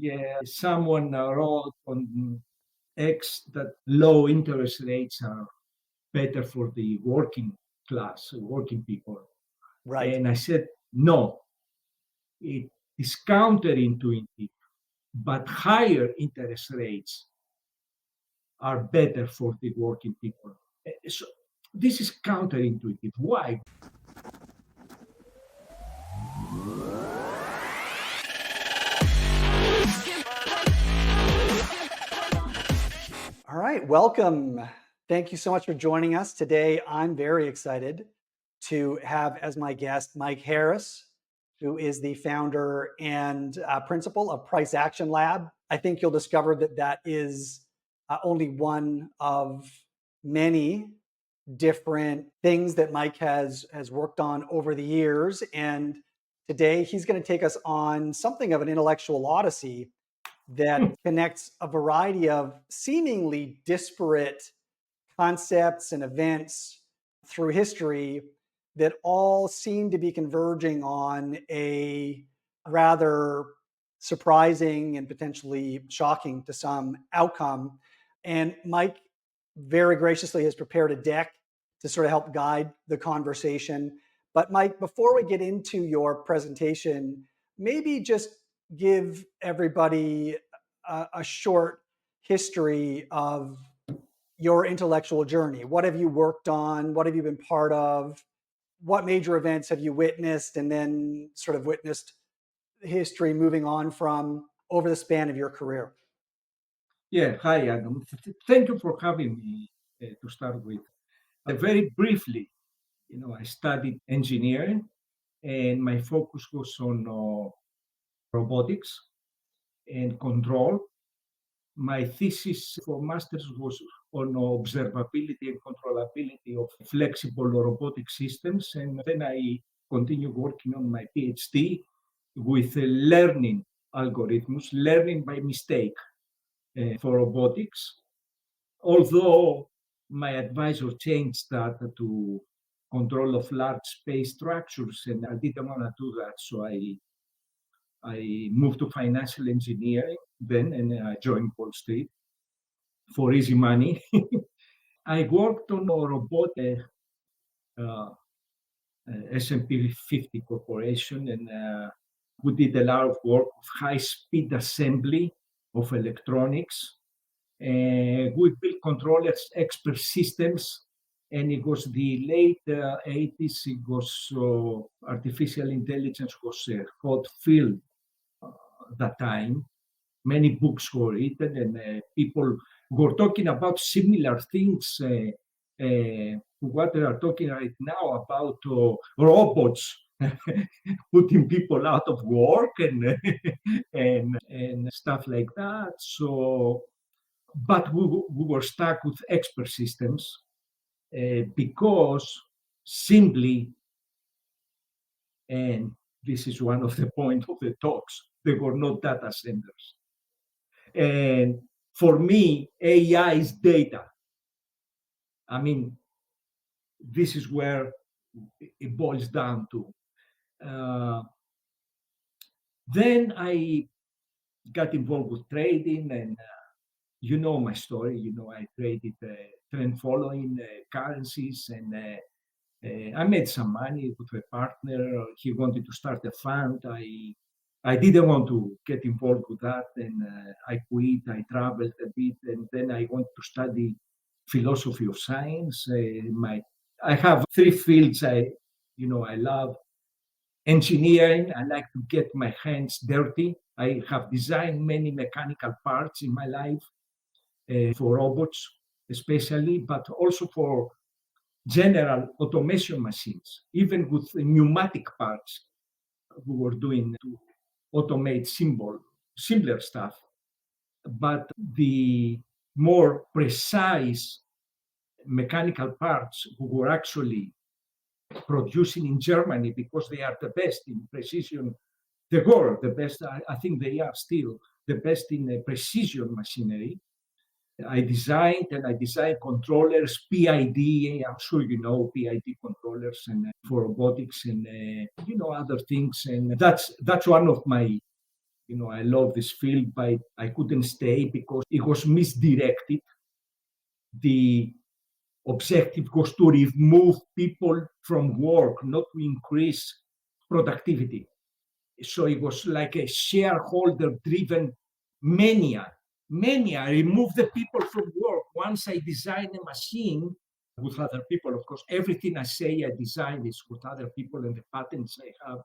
Yeah, someone wrote on X that low interest rates are better for the working class, working people. Right. And I said, no, it is counterintuitive, but higher interest rates are better for the working people. So this is counterintuitive. Why? All right, welcome. Thank you so much for joining us today. I'm very excited to have as my guest Mike Harris, who is the founder and principal of Price Action Lab. I think you'll discover that that is only one of many different things that Mike has worked on over the years. And today he's going to take us on something of an intellectual odyssey that connects a variety of seemingly disparate concepts and events through history that all seem to be converging on a rather surprising and potentially shocking to some outcome. And Mike very graciously has prepared a deck to sort of help guide the conversation. But Mike, before we get into your presentation, maybe just give everybody a short history of your intellectual journey. What have you worked on? What have you been part of? What major events have you witnessed and then sort of witnessed history moving on from over the span of your career? Yeah, hi, Adam. Thank you for having me to start with. Very briefly, I studied engineering and my focus was on robotics and control. My thesis for master's was on observability and controllability of flexible robotic systems. And then I continued working on my PhD with learning algorithms, learning by mistake for robotics. Although my advisor changed that to control of large space structures, and I didn't want to do that. So I moved to financial engineering then, and I joined Wall Street for easy money. I worked on a robot uh, S&P 50 corporation, and we did a lot of work of high-speed assembly of electronics. We built controllers, expert systems, and it was the late 80s. It was artificial intelligence was a hot field that time. Many books were written, and people were talking about similar things to what they are talking right now about robots putting people out of work and and stuff like that. So, but we were stuck with expert systems because simply, and this is one of the points of the talks, there were no data centers. And for me, AI is data. I mean, this is where it boils down to. Then I got involved with trading, and you know my story. I traded trend following currencies, and I made some money with a partner. He wanted to start a fund. I didn't want to get involved with that, and I quit. I traveled a bit, and then I went to study philosophy of science. I have three fields I love. Engineering, I like to get my hands dirty. I have designed many mechanical parts in my life for robots, especially, but also for general automation machines, even with pneumatic parts we were doing to automate simpler stuff. But the more precise mechanical parts we were actually producing in Germany because they are the best in precision. They were the best. I think they are still the best in precision machinery. I designed controllers, PID. I'm sure you know PID controllers, and for robotics and other things. And that's one of my I love this field, but I couldn't stay because it was misdirected. The objective was to remove people from work, not to increase productivity. So it was like a shareholder-driven mania. Remove the people from work. Once I design a machine with other people, of course, everything I say I design is with other people, and the patents I have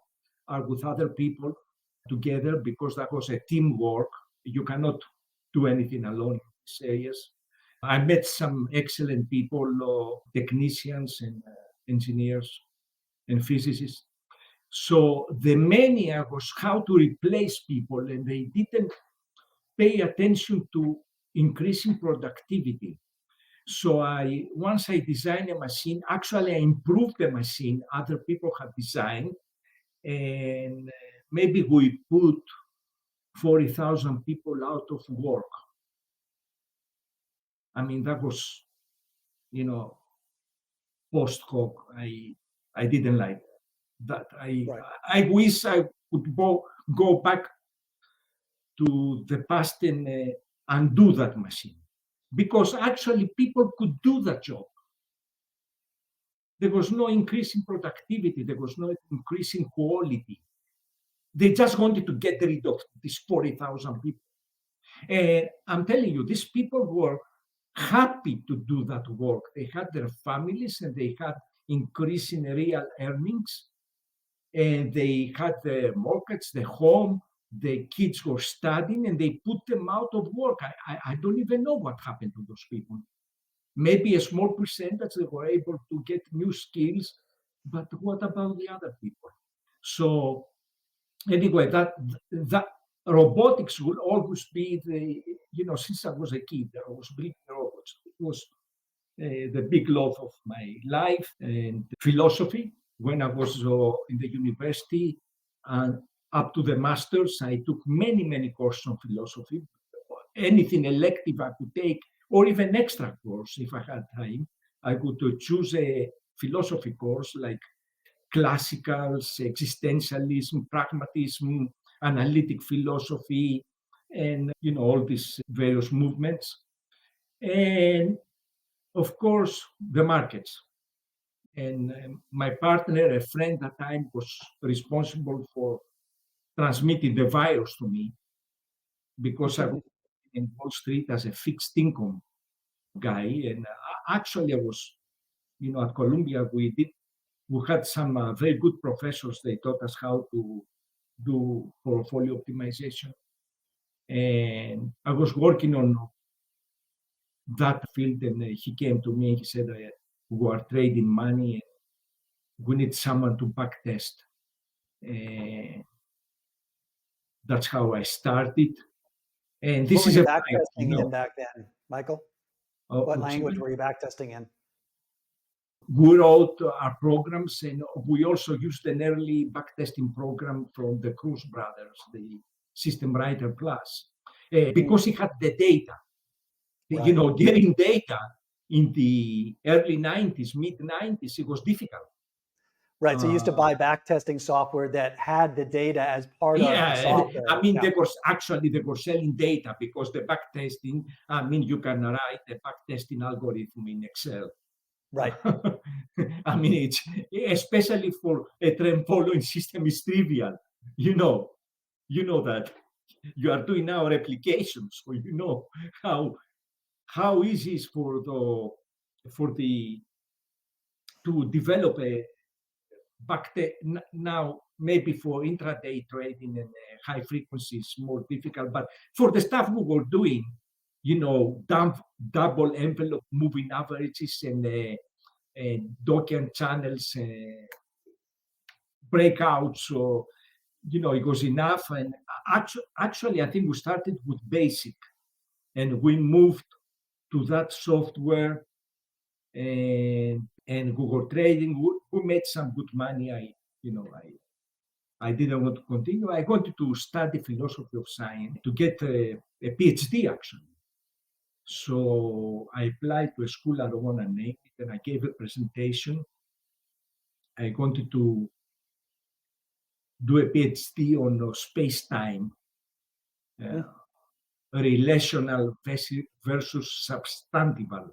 are with other people together, because that was a teamwork. You cannot do anything alone in these areas. I met some excellent people, technicians and engineers and physicists. So the mania was how to replace people, and they didn't pay attention to increasing productivity. So once I designed a machine, actually I improved the machine other people had designed, and maybe we put 40,000 people out of work. I mean, that was, post hoc. I didn't like that. Right. I wish I could go back to the past and undo that machine, because actually people could do that job. There was no increase in productivity. There was no increase in quality. They just wanted to get rid of these 40,000 people. And I'm telling you, these people were happy to do that work. They had their families and they had increase in real earnings, and they had the mortgage, the home, the kids were studying, and they put them out of work. I don't even know what happened to those people. Maybe a small percentage they were able to get new skills, but what about the other people? So anyway, that robotics will always be since I was a kid, I was building robots. It was the big love of my life. And philosophy, when I was in the university and up to the masters, I took many courses on philosophy. Anything elective I could take, or even extra course if I had time. I could choose a philosophy course like classicals, existentialism, pragmatism, analytic philosophy, and all these various movements. And of course, the markets. And my partner, a friend at the time, was responsible for transmitting the virus to me, because I was in Wall Street as a fixed income guy. And actually, I was, at Columbia, we had some very good professors. They taught us how to do portfolio optimization. And I was working on that field, and he came to me and he said, we are trading money, and we need someone to back test. And that's how I started. And this What were is you a back fact, testing in back then, Michael? What language were you back testing in? We wrote our programs, and we also used an early backtesting program from the Cruz brothers, the System Writer Plus, because it had the data. Right. Getting data in the early 90s, mid 90s, it was difficult. Right. So you used to buy back testing software that had the data as part of the software. I mean, they were selling data, because the backtesting, I mean, you can write a backtesting algorithm in Excel. Right. I mean, it's especially for a trend following system is trivial. You know that you are doing now replications, so you know how easy it is for the to develop a now. Maybe for intraday trading and high frequency is more difficult, but for the stuff we were doing, double envelope moving averages and Docker channels, breakouts, so it was enough. And actually, I think we started with basic, and we moved to that software, and Google trading. We made some good money. I didn't want to continue. I wanted to study philosophy of science to get a PhD, actually. So I applied to a school, I don't want to name it, and I gave a presentation. I wanted to do a PhD on space-time. uh, Mhm. relational versus substantival.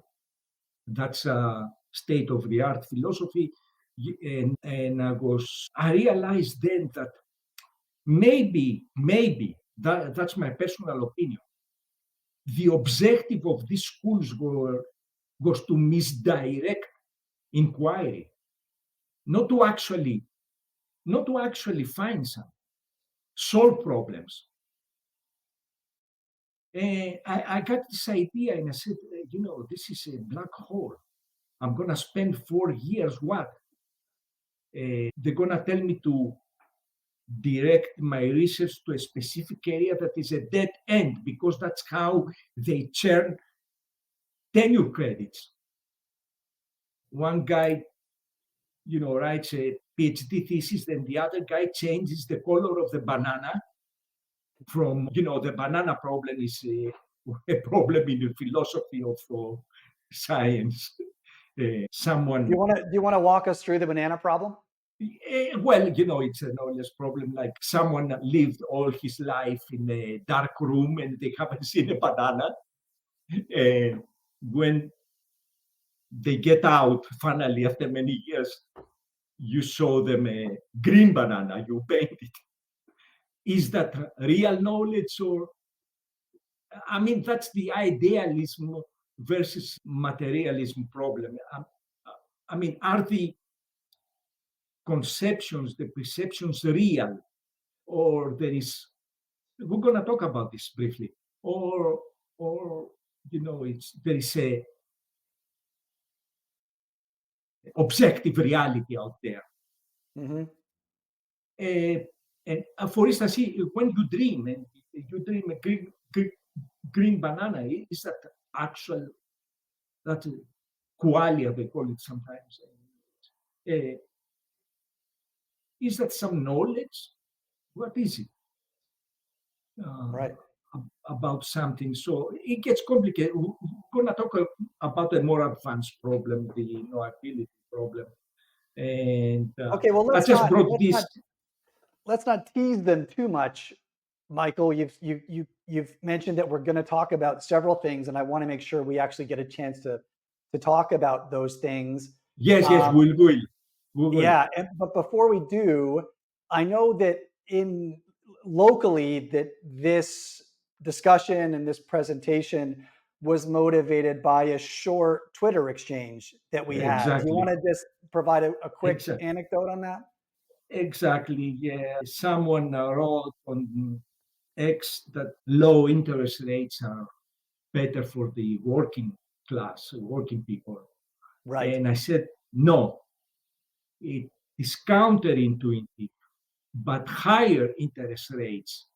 That's a state of the art philosophy. And I realized then that maybe that's my personal opinion. The objective of these schools was to misdirect inquiry, not to actually find some solve problems. I got this idea and I said, this is a black hole. I'm gonna spend 4 years. What? They're gonna tell me to direct my research to a specific area that is a dead end because that's how they churn tenure credits. One guy, writes a PhD thesis, then the other guy changes the color of the banana from, the banana problem is a problem in the philosophy of science. Someone, Do you want to walk us through the banana problem? well, it's a knowledge problem. Like someone lived all his life in a dark room and they haven't seen a banana. When they get out, finally, after many years, you show them a green banana, you paint it. Is that real knowledge? Or, I mean, that's the idealism versus materialism problem. I mean, are the conceptions, the perceptions real? Or we're going to talk about this briefly, or there is a objective reality out there. Mm-hmm. And for instance, when you dream and you dream a green banana, is that actual, that qualia, they call it sometimes. Is that some knowledge? What is it? Right. About something. So it gets complicated. We're going to talk about a more advanced problem, the knowability problem. And Okay. Well, I just brought this. let's not tease them too much, Michael. You've mentioned that we're going to talk about several things, and I want to make sure we actually get a chance to talk about those things. Yes, we will. Yeah, but before we do, I know that in locally that this discussion and this presentation was motivated by a short Twitter exchange that we had. Do you want Exactly. to just provide a quick Exactly. anecdote on that? Exactly. Yeah. Someone wrote on X that low interest rates are better for the working class, working people. Right. And I said, no, it is counterintuitive, but higher interest rates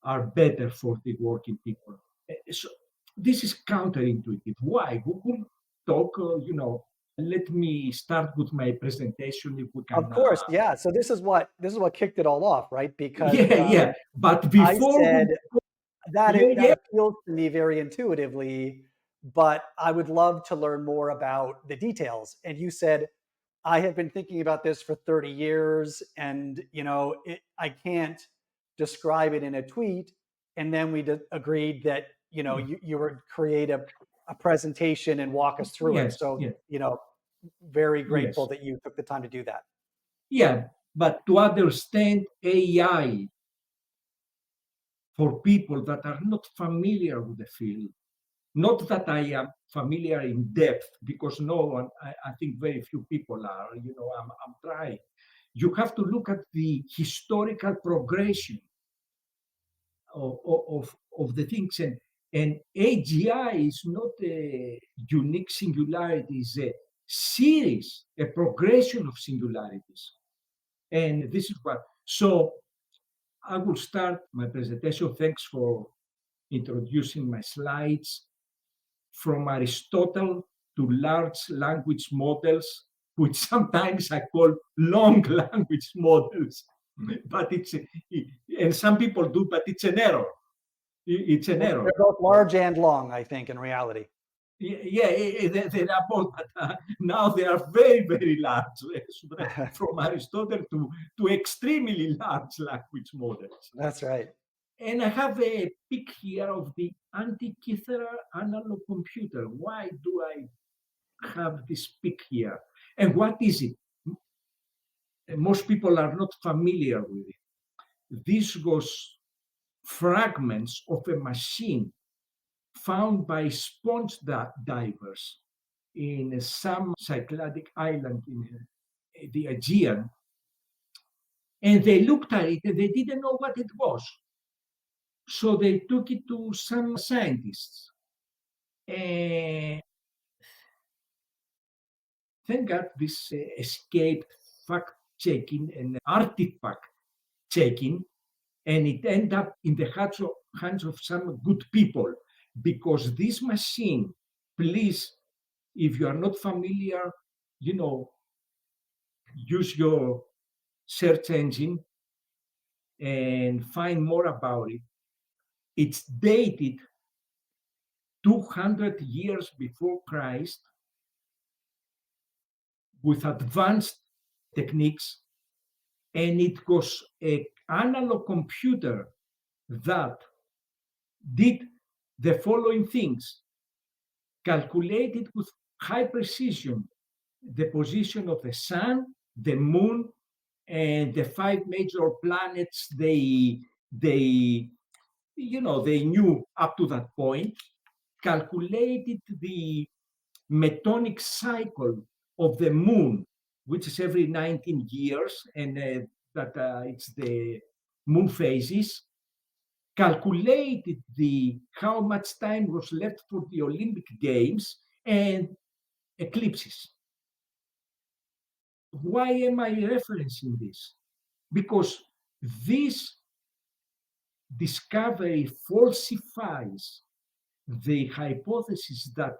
are better for the working people. So this is counterintuitive. Why? We could talk, let me start with my presentation if we can. Of course, yeah. So this is what kicked it all off, right? Because Yeah. But I before we said that yeah, appeals to me very intuitively, but I would love to learn more about the details. And you said, I have been thinking about this for 30 years, and I can't describe it in a tweet. And then we agreed that you would create a presentation and walk us through it. yes, So yes, very grateful yes, that you took the time to do that. yeah. But to understand AI for people that are not familiar with the field, not that I am familiar in depth, because no one, I think very few people are, I'm trying. You have to look at the historical progression of the things. And AGI is not a unique singularity, it's a series, a progression of singularities. And this is what, so I will start my presentation. Thanks for introducing my slides. From Aristotle to large language models, which sometimes I call long language models, but and some people do, but it's an error. It's an They're error. both large and long, I think, in reality. Yeah, they are both, but now they are very, very large, from Aristotle to extremely large language models. That's right. And I have a pic here of the Antikythera analog computer. Why do I have this pic here? And what is it? Most people are not familiar with it. This was fragments of a machine found by sponge divers in some Cycladic island in the Aegean. And they looked at it and they didn't know what it was. So they took it to some scientists. And thank God this escaped fact checking and artifact checking, and it ended up in the hands of some good people, because this machine, please, if you are not familiar, use your search engine and find more about it. It's dated 200 years before Christ with advanced techniques, and it was an analog computer that did the following things: calculated with high precision the position of the sun, the moon, and the five major planets they knew up to that point, calculated the metonic cycle of the moon, which is every 19 years, and that it's the moon phases, calculated how much time was left for the Olympic Games and eclipses. Why am I referencing this? Because this discovery falsifies the hypothesis that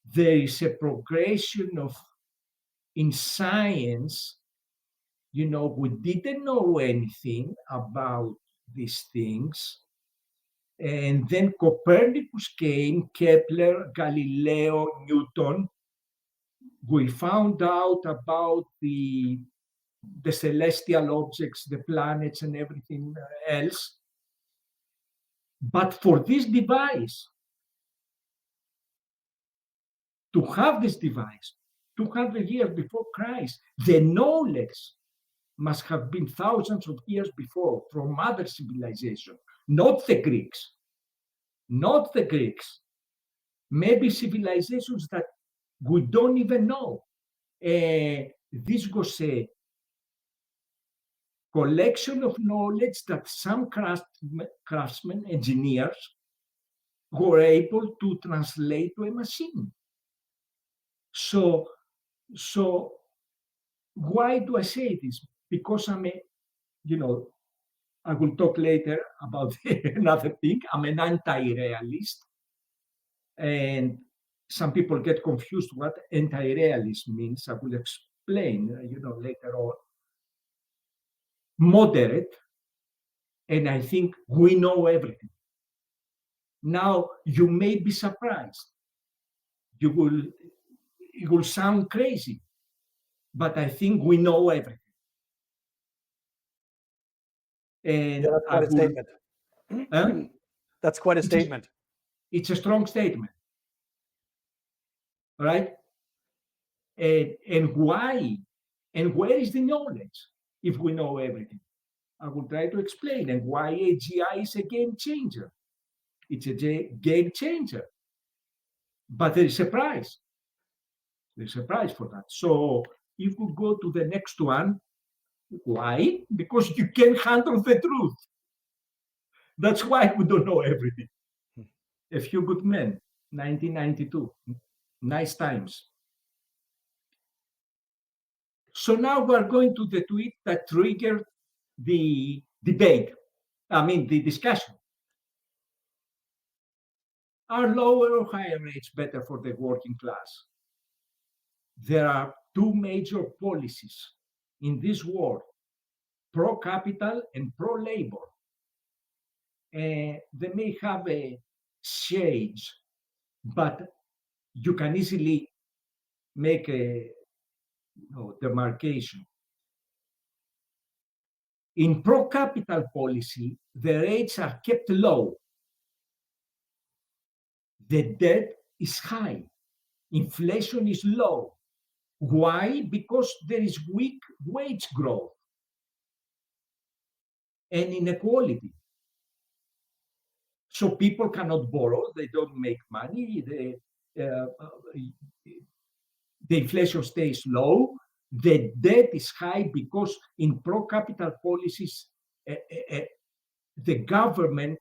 there is a progression in science. We didn't know anything about these things. And then Copernicus came, Kepler, Galileo, Newton. We found out about the celestial objects, the planets, and everything else. But for this device, to have this device 200 years before Christ, the knowledge must have been thousands of years before from other civilizations, not the Greeks. Not the Greeks. Maybe civilizations that we don't even know. This was a collection of knowledge that some craftsmen, engineers, were able to translate to a machine. So why do I say this? Because I will talk later about another thing. I'm an anti-realist, and some people get confused what anti-realist means. I will explain, later on. Moderate, and I think we know everything. Now, you may be surprised. It will sound crazy, but I think we know everything. And that's quite a statement. That's quite a statement. It's a strong statement, right? And why? And where is the knowledge if we know everything? I will try to explain, and why AGI is a game changer. It's a game changer, but there is a price. There's a price for that. So if we go to the next one, why? Because you can't handle the truth. That's why we don't know everything. A Few Good Men, 1992. Nice times. So now we're going to the tweet that triggered the debate. The discussion. Are lower or higher rates better for the working class? There are two major policies in this world: pro-capital and pro-labor. They may have a shades, but you can easily make a demarcation. In pro-capital policy, the rates are kept low. The debt is high. Inflation is low. Why? Because there is weak wage growth and inequality. So people cannot borrow, they don't make money, the inflation stays low, the debt is high because in pro-capital policies, the government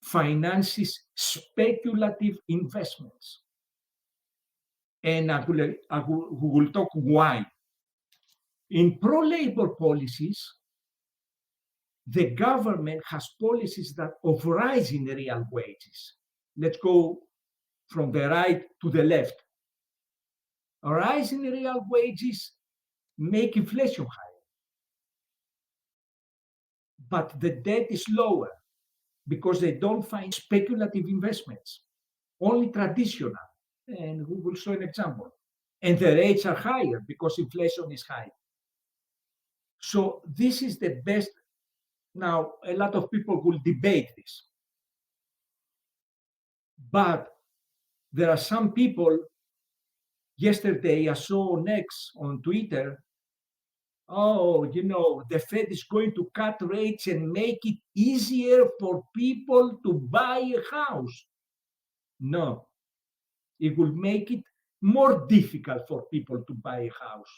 finances speculative investments. And we will talk why. In pro-labor policies, the government has policies that of rising real wages. Let's go from the right to the left. Rising real wages make inflation higher, but the debt is lower because they don't find speculative investments, only traditional. And we will show an example. And the rates are higher because inflation is high. So this is the best. Now, a lot of people will debate this, but there are some people. Yesterday, I saw next on Twitter, oh, the Fed is going to cut rates and make it easier for people to buy a house. No, it will make it more difficult for people to buy a house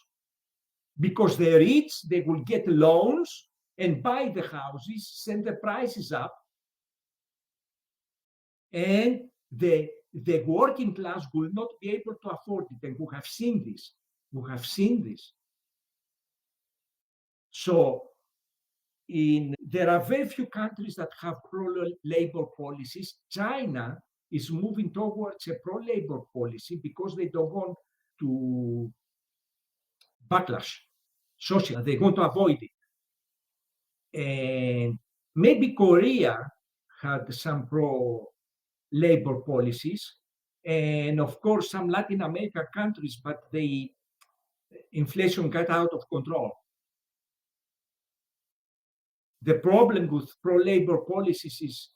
because the rich, they will get loans and buy the houses, send the prices up, and the working class will not be able to afford it. And we have seen this. So there are very few countries that have pro-labor policies. China is moving towards a pro-labor policy because they don't want to backlash social. They want to avoid it. And maybe Korea had some pro-labor policies, and of course some Latin American countries, but inflation got out of control. The problem with pro-labor policies is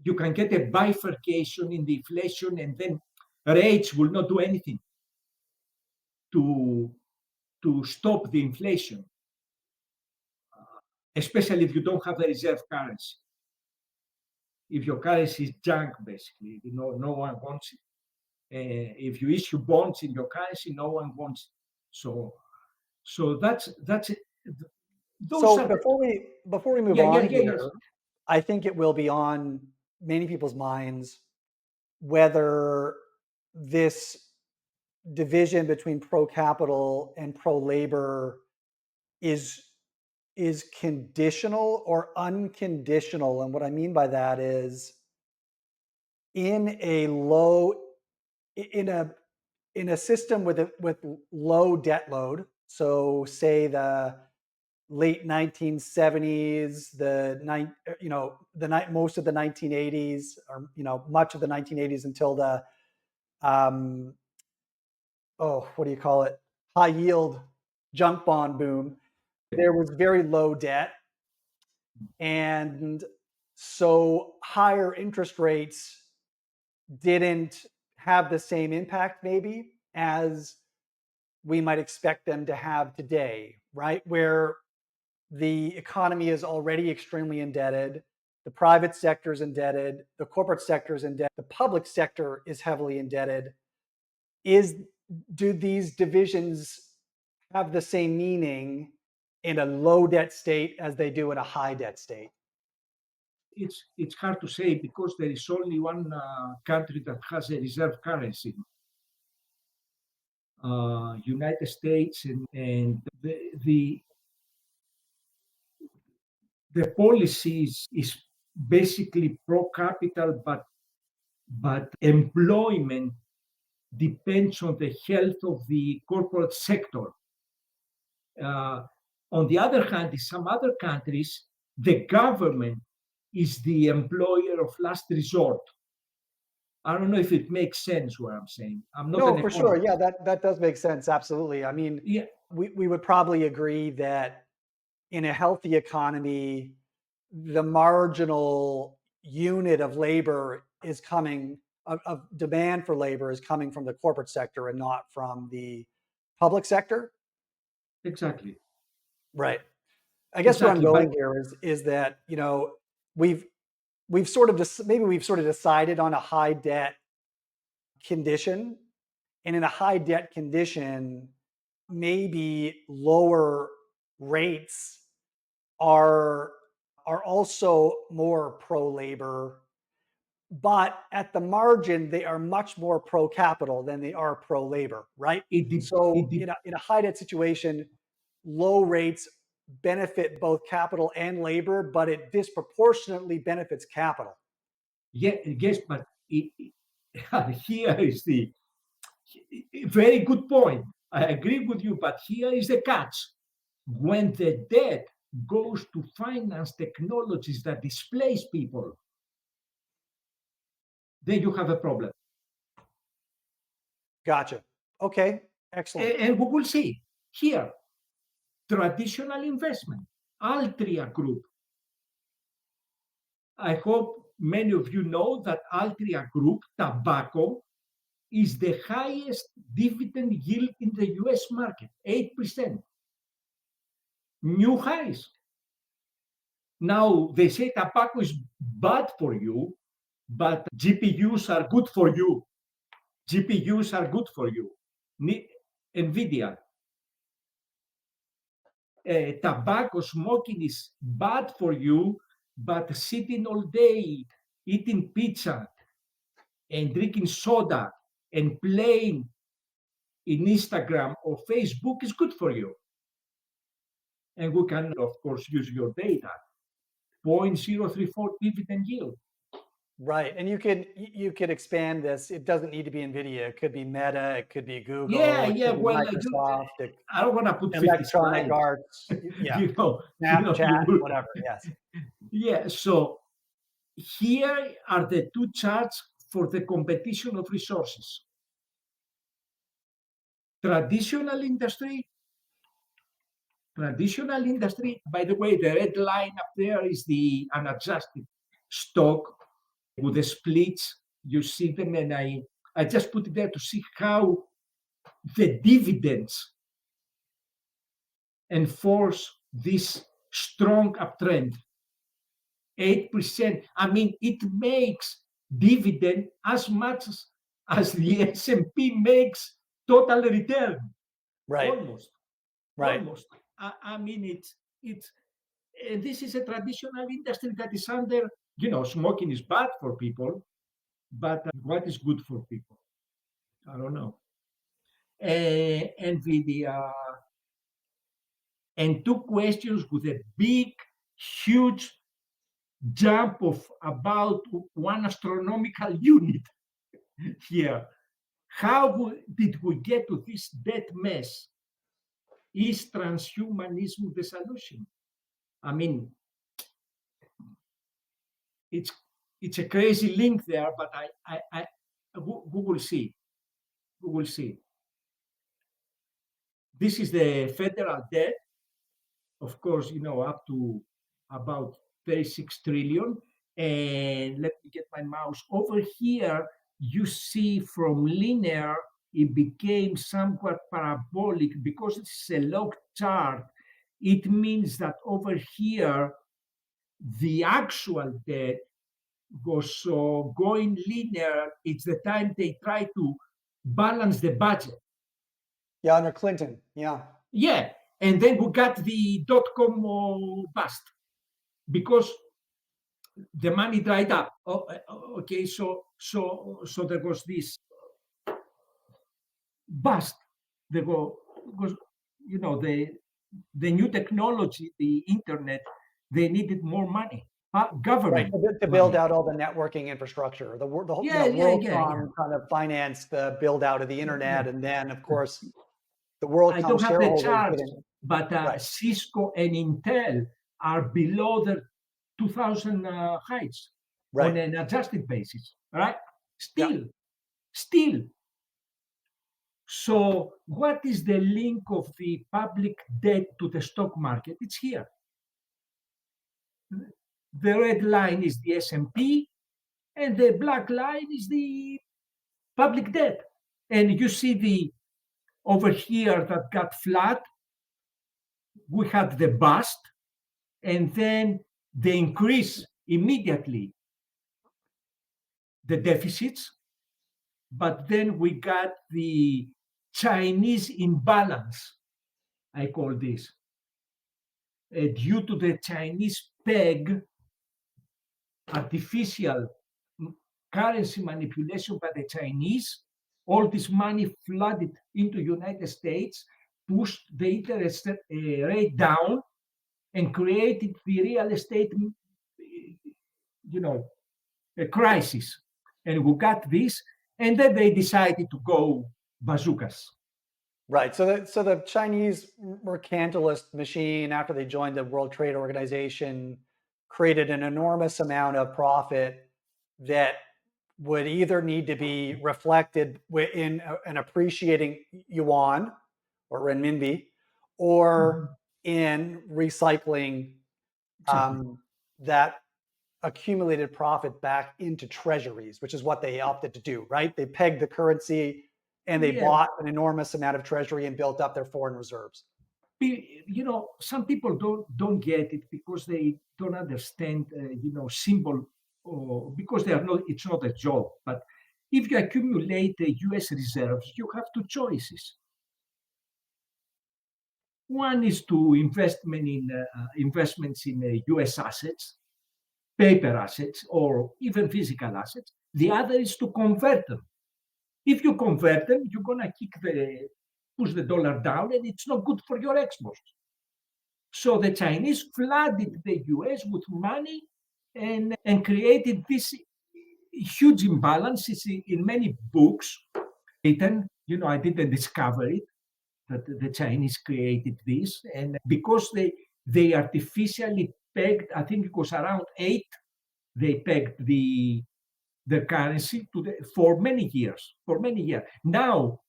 you can get a bifurcation in the inflation, and then rates will not do anything to stop the inflation, especially if you don't have a reserve currency. If your currency is junk, basically, no one wants it. If you issue bonds in your currency, no one wants it. So that's it. So before we move on here, I think it will be on many people's minds whether this division between pro-capital and pro-labor is conditional or unconditional. And what I mean by that is in a system with low debt load, so say the late 1970s, most of the 1980s, or much of the 1980s until the what do you call it? High yield junk bond boom. There was very low debt, and so higher interest rates didn't have the same impact maybe as we might expect them to have today, right? Where the economy is already extremely indebted, the private sector is indebted, the corporate sector is indebted, the public sector is heavily indebted. Do these divisions have the same meaning in a low debt state as they do in a high debt state? It's hard to say because there is only one country that has a reserve currency, United States, and the policy is basically pro-capital, but employment depends on the health of the corporate sector. On the other hand, in some other countries, the government is the employer of last resort. I don't know if it makes sense what I'm saying. I'm not No, for sure. Yeah, that does make sense. Absolutely. I mean, we would probably agree that in a healthy economy, the marginal unit of labor is coming of demand for labor is coming from the corporate sector and not from the public sector. Exactly. Right. I guess where I'm Exactly. But going here is that we've we've sort of maybe we've sort of decided on a high debt condition, and in a high debt condition, maybe lower rates are are also more pro labor, but at the margin they are much more pro capital than they are pro labor, right? it So de- in a high debt situation, low rates benefit both capital and labor, but it disproportionately benefits capital. yeah, yes, but here is the very good point. I agree with you, but here is the catch. When the debt goes to finance technologies that displace people, then you have a problem. Gotcha. Okay, excellent. And we will see here traditional investment, Altria Group. I hope many of you know that Altria Group tobacco is the highest dividend yield in the US market, 8%, new highs. Now, they say tobacco is bad for you, but GPUs are good for you. GPUs are good for you. NVIDIA, tobacco smoking is bad for you, but sitting all day eating pizza and drinking soda and playing in Instagram or Facebook is good for you. And we can, of course, use your data. 0.034 dividend yield. Right. And you could expand this. It doesn't need to be NVIDIA. It could be Meta. It could be Yeah, Google. It yeah. could be Well, Microsoft. I don't want to put 50 Electronic slides. Arts. Yeah. you know, Snapchat, you will. whatever. Yes. Yeah. So here are the two charts for the competition of resources. Traditional industry. Traditional industry. By the way, the red line up there is the unadjusted stock with the splits. You see them, and I just put it there to see how the dividends enforce this strong uptrend. 8%. I mean, it makes dividend as much as the S&P makes total return. Right. Almost, Right. almost. I mean, it's. This is a traditional industry that is under. Smoking is bad for people, but what is good for people? I don't know. NVIDIA, and two questions with a big, huge jump of about one astronomical unit here. How did we get to this dead mess? Is transhumanism the solution? I mean, it's a crazy link there, but we will see. We will see. This is the federal debt, of course, up to about 36 trillion. And let me get my mouse over here. You see from linear, it became somewhat parabolic because it's a log chart. It means that over here, the actual debt was going linear. It's the time they try to balance the budget. Yeah. Under Clinton. Yeah. Yeah. And then we got the dot-com bust because the money dried up. Okay, so there was this bust. There was, the new technology, the internet, they needed more money, Right. government To build money. out all the networking infrastructure. Yeah. WorldCom kind of financed the build out of the internet, and then of course the I WorldCom don't have the shareholders charts, didn't. but Right. Cisco and Intel are below the 2000 heights on Right. an adjusted basis, right? Yeah. Still. So what is the link of the public debt to the stock market? It's here. The red line is the S&P, and the black line is the public debt. And you see the over here that got flat, we had the bust, and then they increase immediately the deficits, but then we got the Chinese imbalance, I call this, due to the Chinese peg artificial currency manipulation by the Chinese. All this money flooded into United States, pushed the interest rate down, and created the real estate, a crisis. And we got this, and then they decided to go bazookas. Right. So the Chinese mercantilist machine, after they joined the World Trade Organization, created an enormous amount of profit that would either need to be reflected in an appreciating yuan or renminbi, or in recycling Exactly. that accumulated profit back into treasuries, which is what they opted to do, right? They pegged the currency and they Yeah, bought an enormous amount of treasury and built up their foreign reserves. some people don't get it because they don't understand, symbol, or because they are not. It's not a job. But if you accumulate the U.S. reserves, you have two choices. One is to investments in U.S. assets, paper assets, or even physical assets. The other is to convert them. If you convert them, you're gonna push the dollar down, and it's not good for your exports. So the Chinese flooded the US with money and created this huge imbalances in many books written. I didn't discover it, that the Chinese created this. And because they artificially pegged, I think it was around 8, they pegged the currency for many years, Now,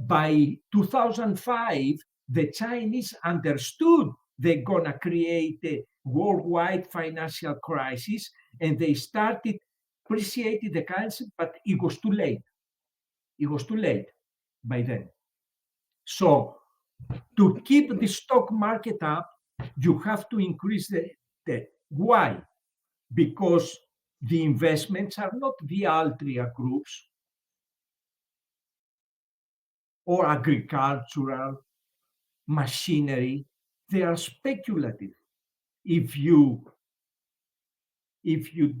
by 2005, the Chinese understood they're going to create a worldwide financial crisis, and they started appreciating the currency, but it was too late. It was too late by then. So to keep the stock market up, you have to increase the debt. Why? Because the investments are not the Altria groups or agricultural machinery. They are speculative. If you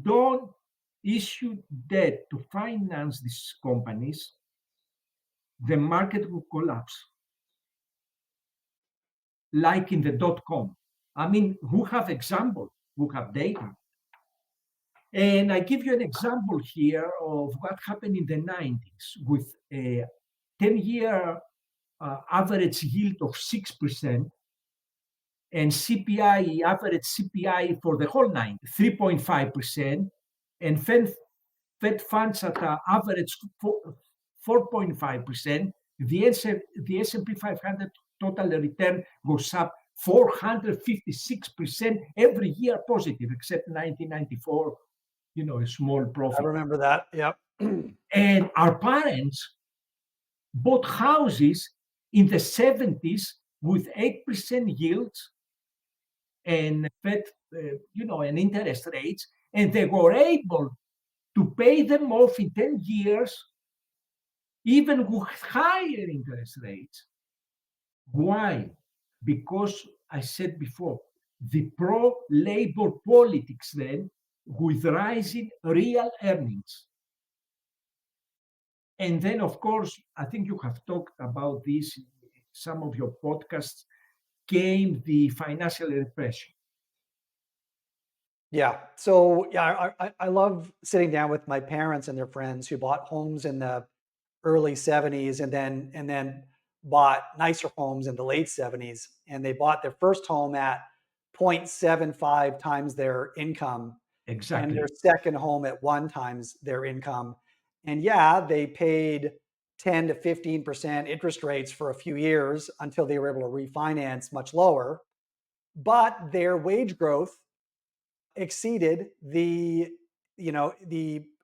don't issue debt to finance these companies, the market will collapse, like in the .com. I mean, who have example, who have data. And I give you an example here of what happened in the 90s with a 10-year average yield of 6%, and CPI, average CPI for the whole 90s, 3.5%, and Fed funds at an average 4.5%. The S&P 500 total return goes up 456% every year positive, except 1994, a small I profit. remember that. Yep. And our parents bought houses in the 70s with 8% yields and Fed, and interest rates, and they were able to pay them off in 10 years, even with higher interest rates. Why? Because I said before, the pro-labor politics then, with rising real earnings. And then, of course, I think you have talked about this in some of your podcasts, came the financial repression. Yeah. So yeah, I love sitting down with my parents and their friends who bought homes in the early 70s and then bought nicer homes in the late 70s. And they bought their first home at 0.75 times their income and Exactly. their second home at 1 times their income. And yeah, they paid 10 to 15% interest rates for a few years until they were able to refinance much lower, but their wage growth exceeded the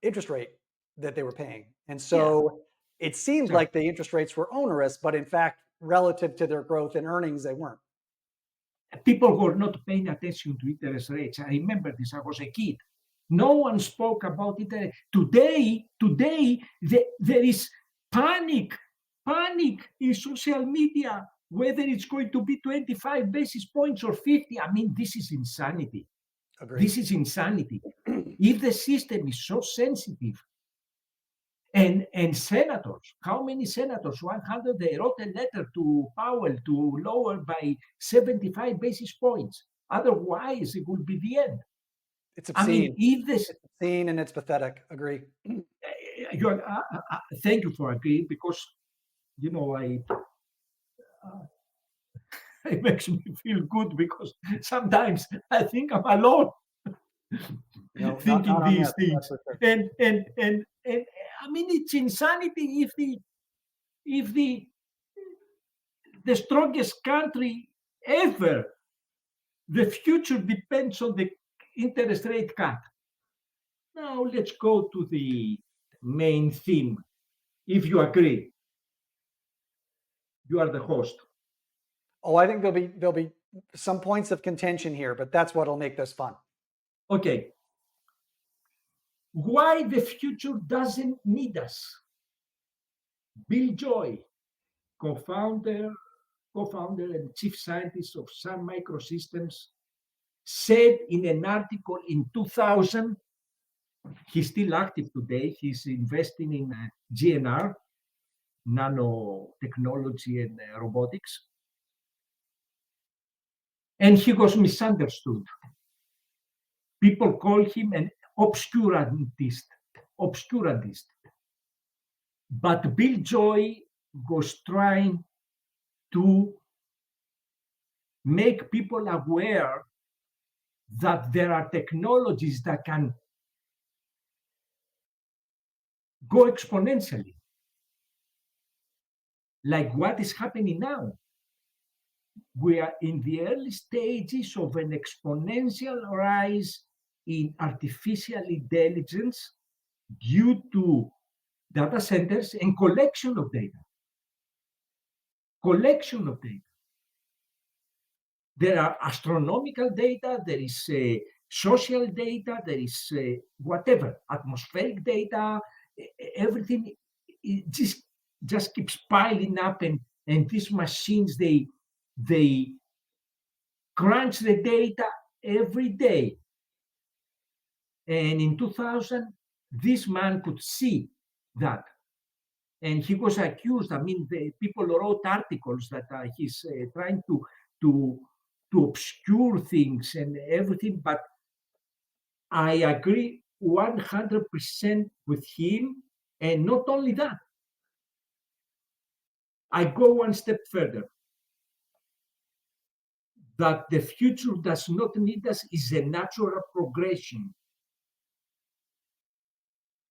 interest rate that they were paying. And Yeah, so it seemed like exactly. the interest rates were onerous, but in fact, relative to their growth in earnings, they weren't. People were not paying attention to interest rates. I remember this. I was a kid. No one spoke about it. Today, there is panic in social media, whether it's going to be 25 basis points or 50. I mean, this is insanity. Agreed. This is insanity. If the system is so sensitive, and senators, how many senators? 100, they wrote a letter to Powell to lower by 75 basis points. Otherwise, it will be the end. It's I mean, obscene. if this, It's obscene and it's pathetic. Agree. thank you for agreeing, because I it makes me feel good, because sometimes I think I'm alone No, not thinking on these this. things, That's for sure. and I mean, it's insanity. If the strongest country ever, the future depends on the interest rate cut. Now let's go to the main theme. If you agree, you are the host. Oh, I think there'll be some points of contention here, but that's what'll make this fun. Okay. Why the future doesn't need us? Bill Joy, co-founder, co-founder and chief scientist of Sun Microsystems, said in an article in 2000. He's still active today. He's investing in GNR, nanotechnology and robotics. And he was misunderstood. People call him an obscurantist. But Bill Joy was trying to make people aware that there are technologies that can go exponentially, like what is happening now. We are in the early stages of an exponential rise in artificial intelligence due to data centers and collection of data. Collection of data. There are astronomical data, there is social data, there is whatever, atmospheric data, everything. It just keeps piling up, and these machines, they crunch the data every day. And in 2000, this man could see that. And he was accused. I mean, the people wrote articles that he's trying to obscure things and everything. But I agree 100% with him. And not only that, I go one step further. That the future does not need us is a natural progression.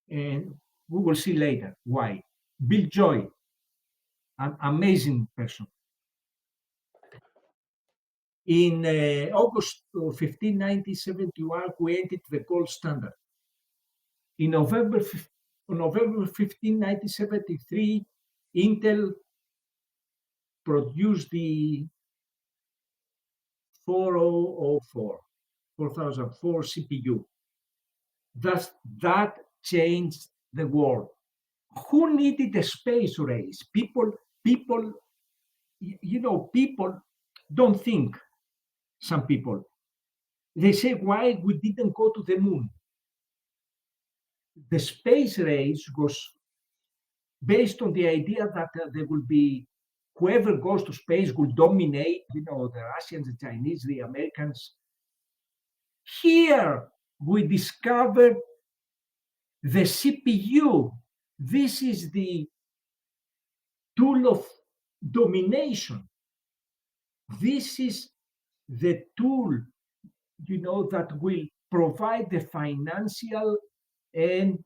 And we will see later why. Bill Joy, an amazing person. In August 15, 1971, created the gold standard. In November 15, 1973, Intel produced the 4004 CPU. That changed the world. Who needed a space race? People, people don't think. Some people, they say, why we didn't go to the moon? The space race was based on the idea that there will be whoever goes to space will dominate, the Russians, the Chinese, the Americans. Here we discovered the CPU. This is the tool of domination. This is the tool, that will provide the financial and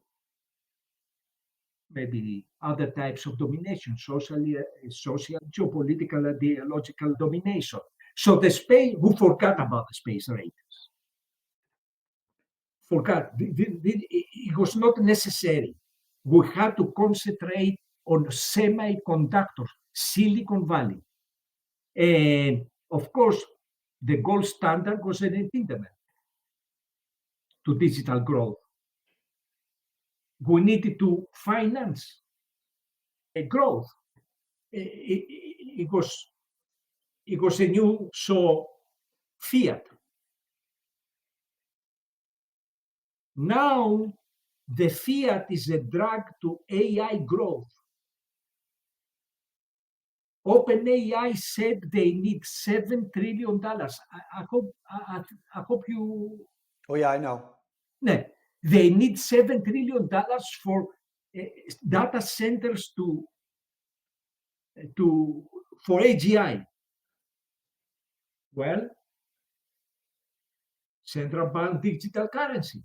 maybe other types of domination, social, geopolitical, ideological domination. So the space, who forgot about the space race? Forgot. It was not necessary. We had to concentrate on semiconductors, Silicon Valley. And of course, the gold standard was an entitlement to digital growth. We needed to finance growth. It was a new fiat. Now the fiat is a drag to AI growth. OpenAI said they need $7 trillion. I hope you. Oh yeah, I know. No, they need $7 trillion for data centers for AGI. Well, Central Bank Digital Currency.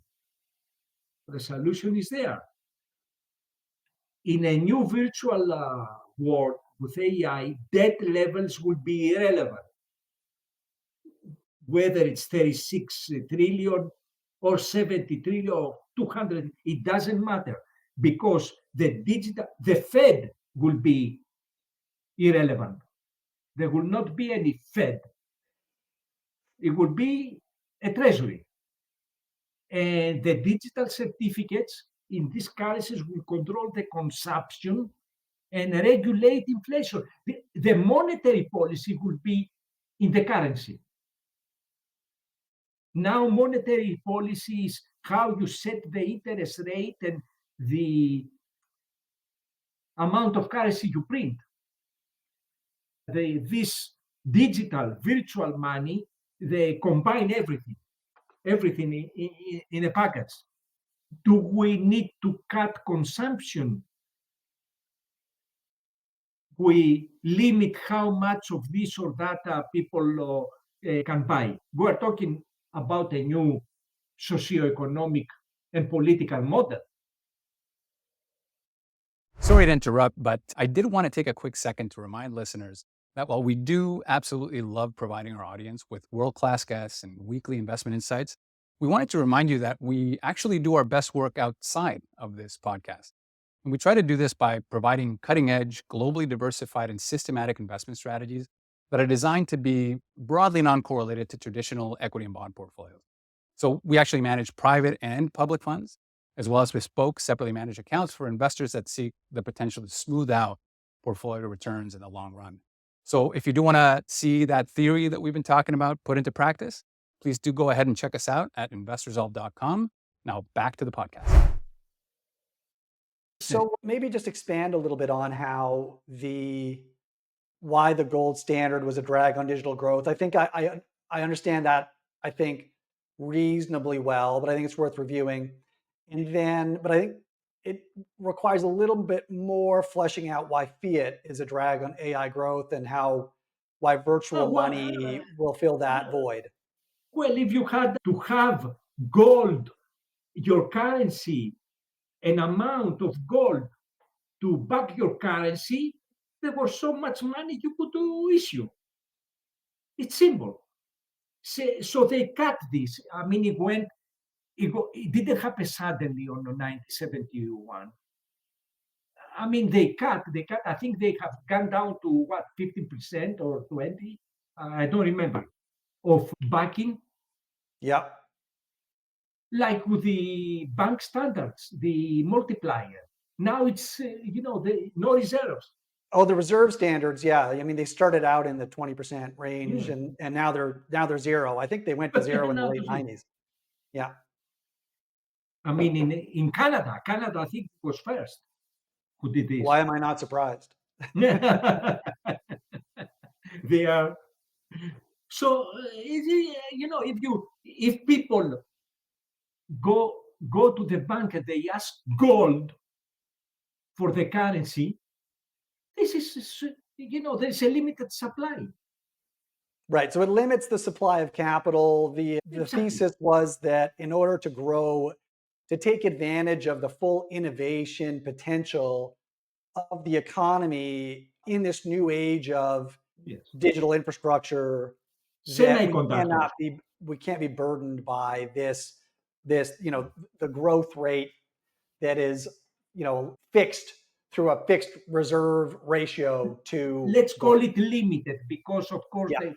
The solution is there. In a new virtual world with AI, debt levels will be irrelevant. Whether it's 36 trillion or 70 trillion or 200, it doesn't matter, because the Fed will be irrelevant. There will not be any Fed. It will be a treasury. And the digital certificates in these currencies will control the consumption and regulate inflation. The monetary policy will be in the currency. Now monetary policy is how you set the interest rate and the amount of currency you print. This digital virtual money, they combine everything in a package. Do we need to cut consumption? We limit how much of this or that people can buy. We are talking about a new socioeconomic and political model. Sorry to interrupt, but I did want to take a quick second to remind listeners that while we do absolutely love providing our audience with world-class guests and weekly investment insights, we wanted to remind you that we actually do our best work outside of this podcast. And we try to do this by providing cutting-edge, globally diversified, and systematic investment strategies that are designed to be broadly non-correlated to traditional equity and bond portfolios. So we actually manage private and public funds, as well as bespoke, separately managed accounts for investors that seek the potential to smooth out portfolio returns in the long run. So if you do want to see that theory that we've been talking about put into practice, please do go ahead and check us out at investorsolve.com. Now back to the podcast. So maybe just expand a little bit on why the gold standard was a drag on digital growth. I think I understand that, I think, reasonably well, but I think it's worth reviewing. But I think it requires a little bit more fleshing out why fiat is a drag on AI growth and why virtual money will fill that void. Well, if you had to have gold, your currency, an amount of gold to back your currency, there was so much money you could issue. It's simple. So they cut this. I mean, it didn't happen suddenly on 1971. I mean, they cut. I think they have gone down to what, 15% or 20? I don't remember, of backing. Yeah. Like with the bank standards, the multiplier. Now it's, no reserves. Oh, the reserve standards. Yeah. I mean, they started out in the 20% range, and now they're zero. I think they went to zero in the late 90s. Yeah. I mean, in Canada, I think was first who did this. Why am I not surprised? They are. So, if people go to the bank and they ask gold for the currency, this is, there's a limited supply. Right. So it limits the supply of capital. The thesis was that in order to grow to take advantage of the full innovation potential of the economy in this new age of Yes. digital infrastructure that Semiconductors. we can't be burdened by this the growth rate that is fixed through a fixed reserve ratio to Let's gold. call it limited, because of course Yeah.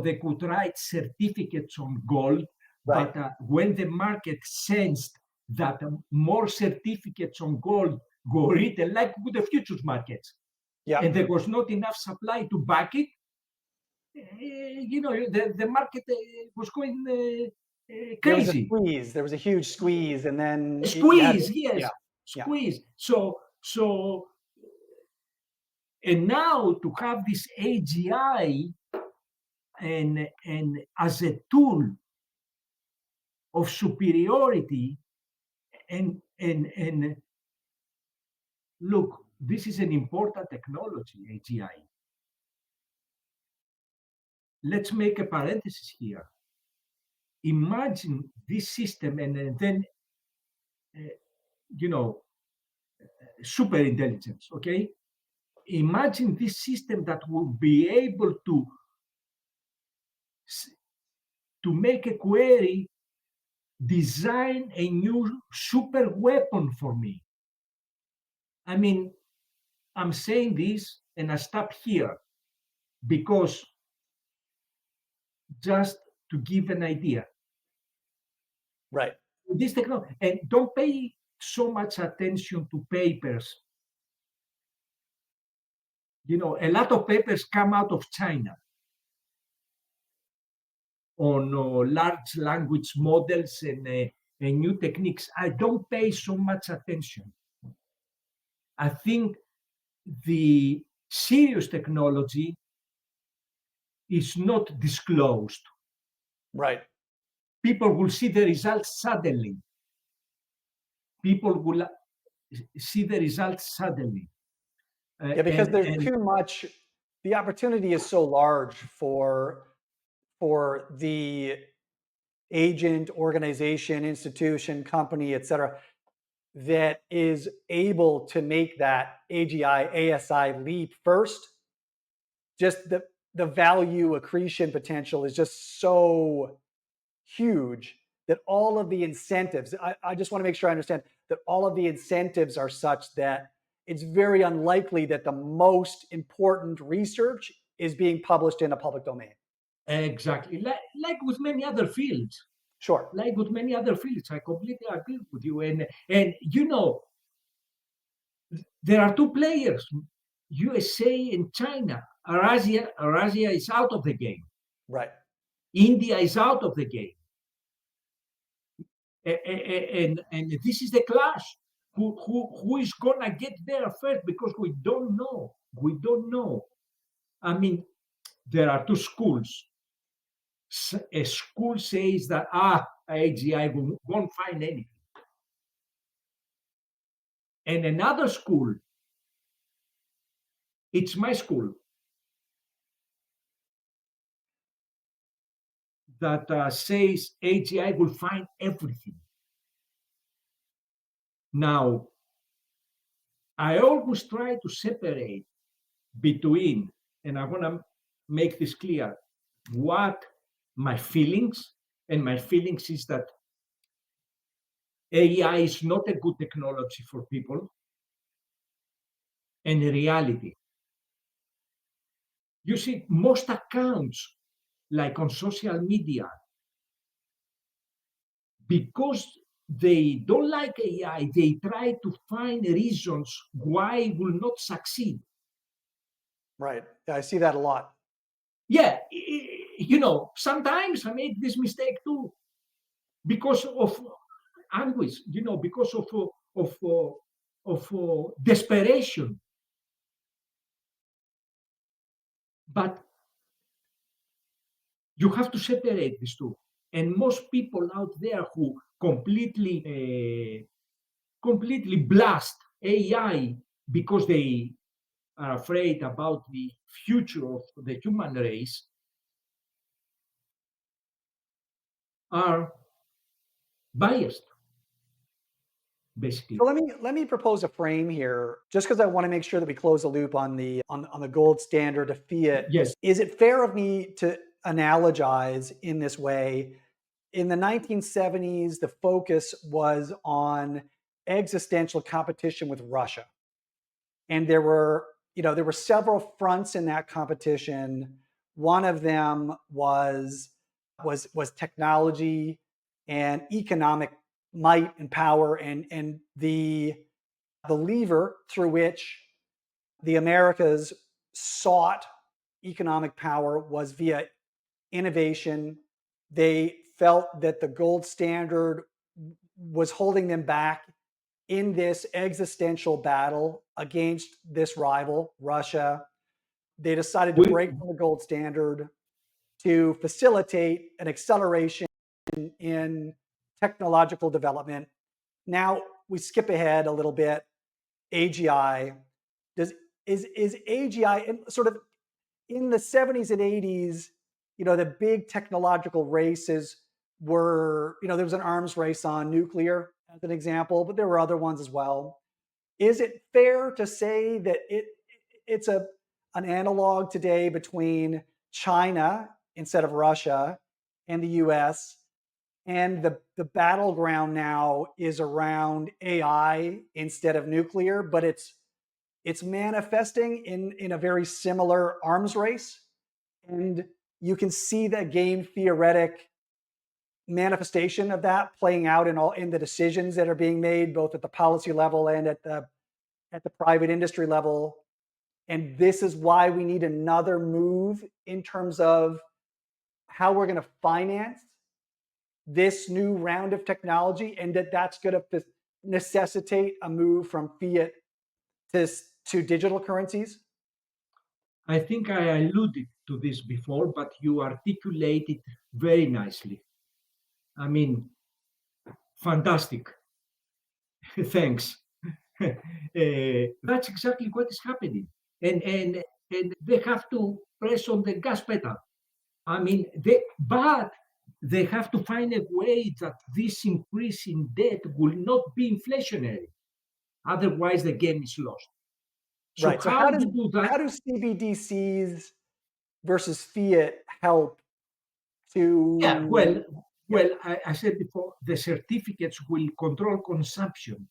they could write certificates on gold, Right. but when the market sensed that more certificates on gold go written, like with the futures markets, Yeah. and there was not enough supply to back it, the market was going There was a crazy. squeeze. There was a huge squeeze, and then you had Squeeze, yes, yeah. Yeah. squeeze. So, and now to have this AGI and as a tool of superiority, and look, this is an important technology, AGI. Let's make a parenthesis here. Imagine this system, and then super intelligence. Okay, imagine this system that will be able to make a query, design a new super weapon for me. I mean, I'm saying this and I stop here because just to give an idea. Right. This technology, and don't pay so much attention to papers. A lot of papers come out of China on large language models and new techniques. I don't pay so much attention. I think the serious technology is not disclosed. Right. People will see the results suddenly. People will see the results suddenly. Yeah, because there's and too much. The opportunity is so large for the agent, organization, institution, company, et cetera, that is able to make that AGI, ASI leap first. Just the value accretion potential is just so huge that all of the incentives, I just want to make sure I understand that all of the incentives are such that it's very unlikely that the most important research is being published in a public domain. exactly, like with many other fields. Sure. Like with many other fields, I completely agree with you. And there are two players, USA and China. Eurasia is out of the game. Right. India is out of the game. And this is the clash. Who is gonna get there first? Because we don't know. We don't know. I mean, there are two schools. A school says that AGI won't find anything, and another school, it's my school, that says AGI will find everything. Now, I always try to separate between, and I want to make this clear, what my feelings, and my feelings is that AI is not a good technology for people, and reality. You see, most accounts, like on social media, because they don't like AI, they try to find reasons why it will not succeed. Right. Yeah, I see that a lot. Yeah, sometimes I make this mistake too, because of anguish, because of desperation. But you have to separate these two. And most people out there who completely blast AI because they are afraid about the future of the human race are biased. basically. So let me propose a frame here, just because I want to make sure that we close the loop on the gold standard of fiat. Yes. Is it fair of me to analogize in this way? In the 1970s, the focus was on existential competition with Russia, and there were several fronts in that competition. One of them was technology and economic might and power, and the lever through which the Americas sought economic power was via innovation. They felt that the gold standard was holding them back in this existential battle against this rival, Russia. They decided to We, break from the gold standard to facilitate an acceleration in technological development. Now we skip ahead a little bit. AGI does is AGI and sort of in the 70s and 80s, the big technological races were, there was an arms race on nuclear as an example, but there were other ones as well. Is it fair to say that it's an analog today between China instead of Russia and the US, and the battleground now is around AI instead of nuclear, but it's manifesting in a very similar arms race, and you can see the game theoretic manifestation of that playing out in the decisions that are being made both at the policy level and at the private industry level. And this is why we need another move in terms of how we're going to finance this new round of technology, and that's going to necessitate a move from fiat to digital currencies. I think I alluded to this before, but you articulated very nicely. I mean, fantastic. Thanks. That's exactly what is happening. And they have to press on the gas pedal. I mean, but they have to find a way that this increase in debt will not be inflationary. Otherwise, the game is lost. So Right. So how you do that? how do CBDCs versus fiat help Yeah, to? well, I said before, the certificates will control consumption.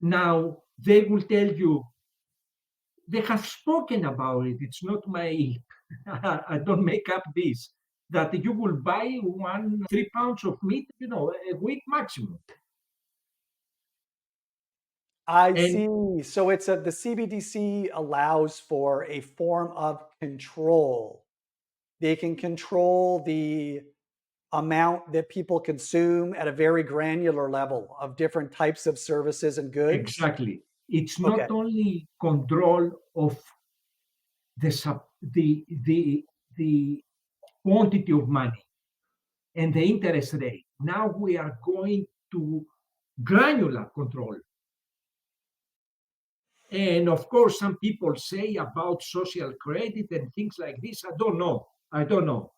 Now they will tell you they have spoken about it. It's not my, I don't make up this. That you will buy 3 pounds of meat, a week maximum. I And see. So the CBDC allows for a form of control. They can control the amount that people consume at a very granular level of different types of services and goods. exactly, it's Okay. not only control of the quantity of money and the interest rate. Now we are going to granular control. And of course, some people say about social credit and things like this. I don't know. I don't know.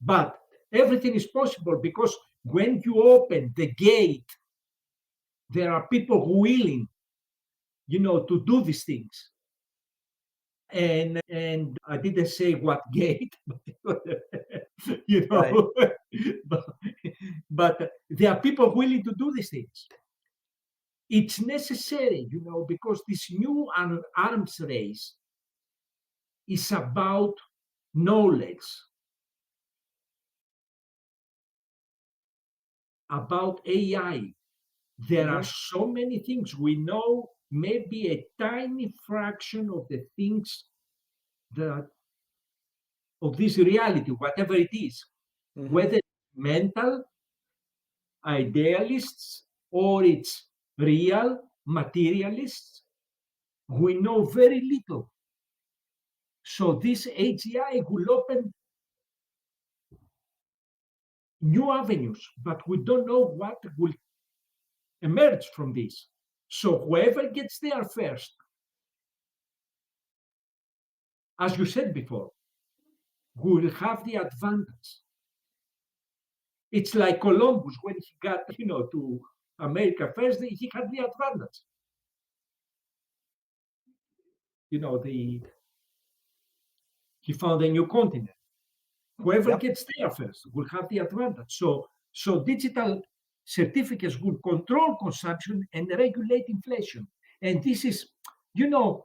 But everything is possible because when you open the gate, there are people willing, to do these things. And I didn't say what gate, but, Right. but, but there are people willing to do these things. It's necessary, because this new arms race is about knowledge, about AI. There are Mhm. so many things. We know maybe a tiny fraction of the things that of this reality, whatever it is, Mhm. whether it's mental, idealists, or it's real, materialists. We know very little. So this AGI will open new avenues, but we don't know what will emerge from this. So whoever gets there first, as you said before, will have the advantage. It's like Columbus when he got, to America first, he had the advantage. He found a new continent. Whoever Yep. gets there first will have the advantage. So digital certificates will control consumption and regulate inflation. And this is,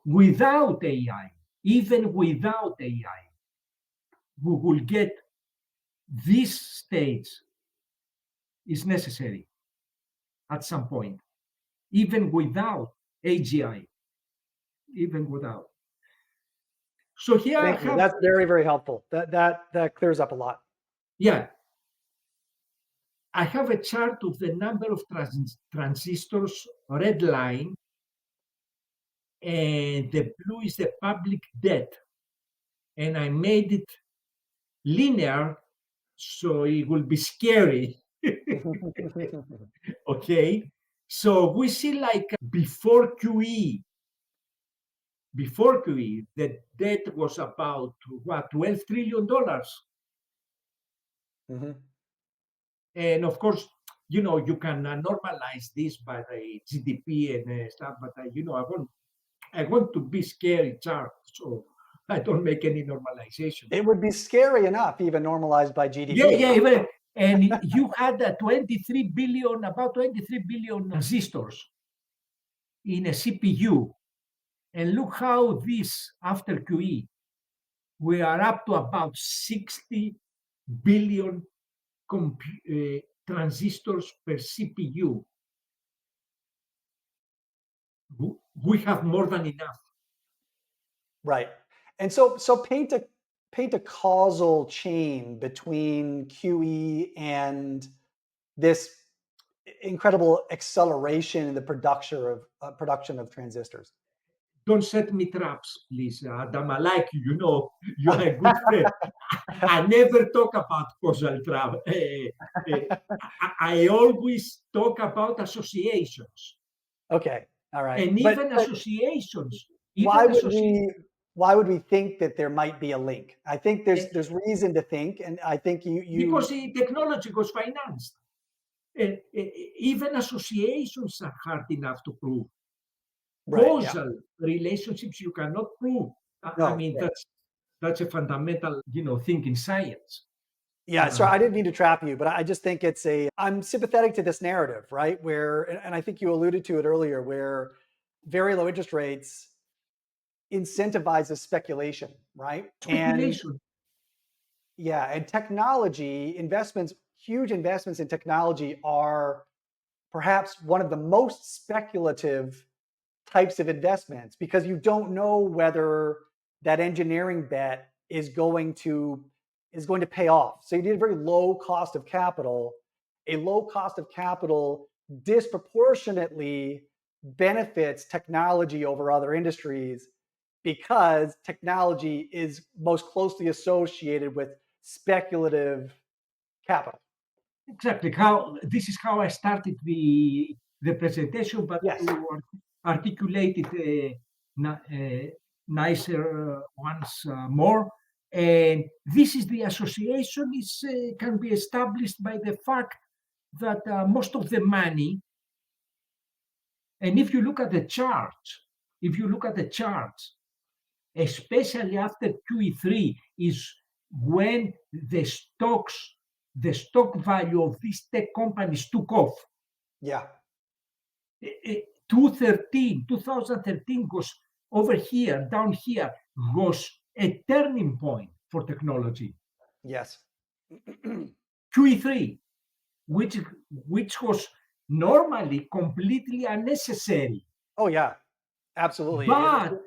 without AI, even without AI, we will get this stage is necessary at some point, even without AGI, even without. So here I Thank you. have, That's very, very helpful. That clears up a lot. yeah, I have a chart of the number of transistors, red line, and the blue is the public debt. And I made it linear so it will be scary. Okay. So we see like before QE, the debt was about what, $12 trillion. Mhm. And of course, you can normalize this by the GDP and stuff, but I want to be scary chart, so I don't make any normalization. It would be scary enough, even normalized by GDP. Yeah. And you had about 23 billion transistors in a CPU. And look how this, after QE, we are up to about 60 billion transistors per CPU. We have more than enough. Right. And so paint a causal chain between QE and this incredible acceleration in the production of transistors. Don't set me traps, please, Adam. I like you. You are a good friend. I never talk about causal trap. I always talk about associations. Okay. All right. And even associations. Why would we think that there might be a link? I think there's reason to think, and I think you because the technology was financed. Even associations are hard enough to prove. Right, Causal relationships you cannot prove. I mean, right. that's a fundamental, thing in science. Yeah, sorry, I didn't mean to trap you, but I just think I'm sympathetic to this narrative, right? And I think you alluded to it earlier, where very low interest rates incentivizes speculation, right? Speculation. And technology investments, huge investments in technology are perhaps one of the most speculative types of investments, because you don't know whether that engineering bet is going to pay off. So you need a very low cost of capital. A low cost of capital disproportionately benefits technology over other industries, because technology is most closely associated with speculative capital. Exactly. This is how I started the presentation, but Yes. you articulated nicer once more. And this is the association can be established by the fact that most of the money, and if you look at the charts, especially after QE3, is when the stock value of these tech companies took off. Yeah. 2013 was over here, down here, was a turning point for technology. Yes. QE3, which was normally completely unnecessary. Oh yeah, absolutely. But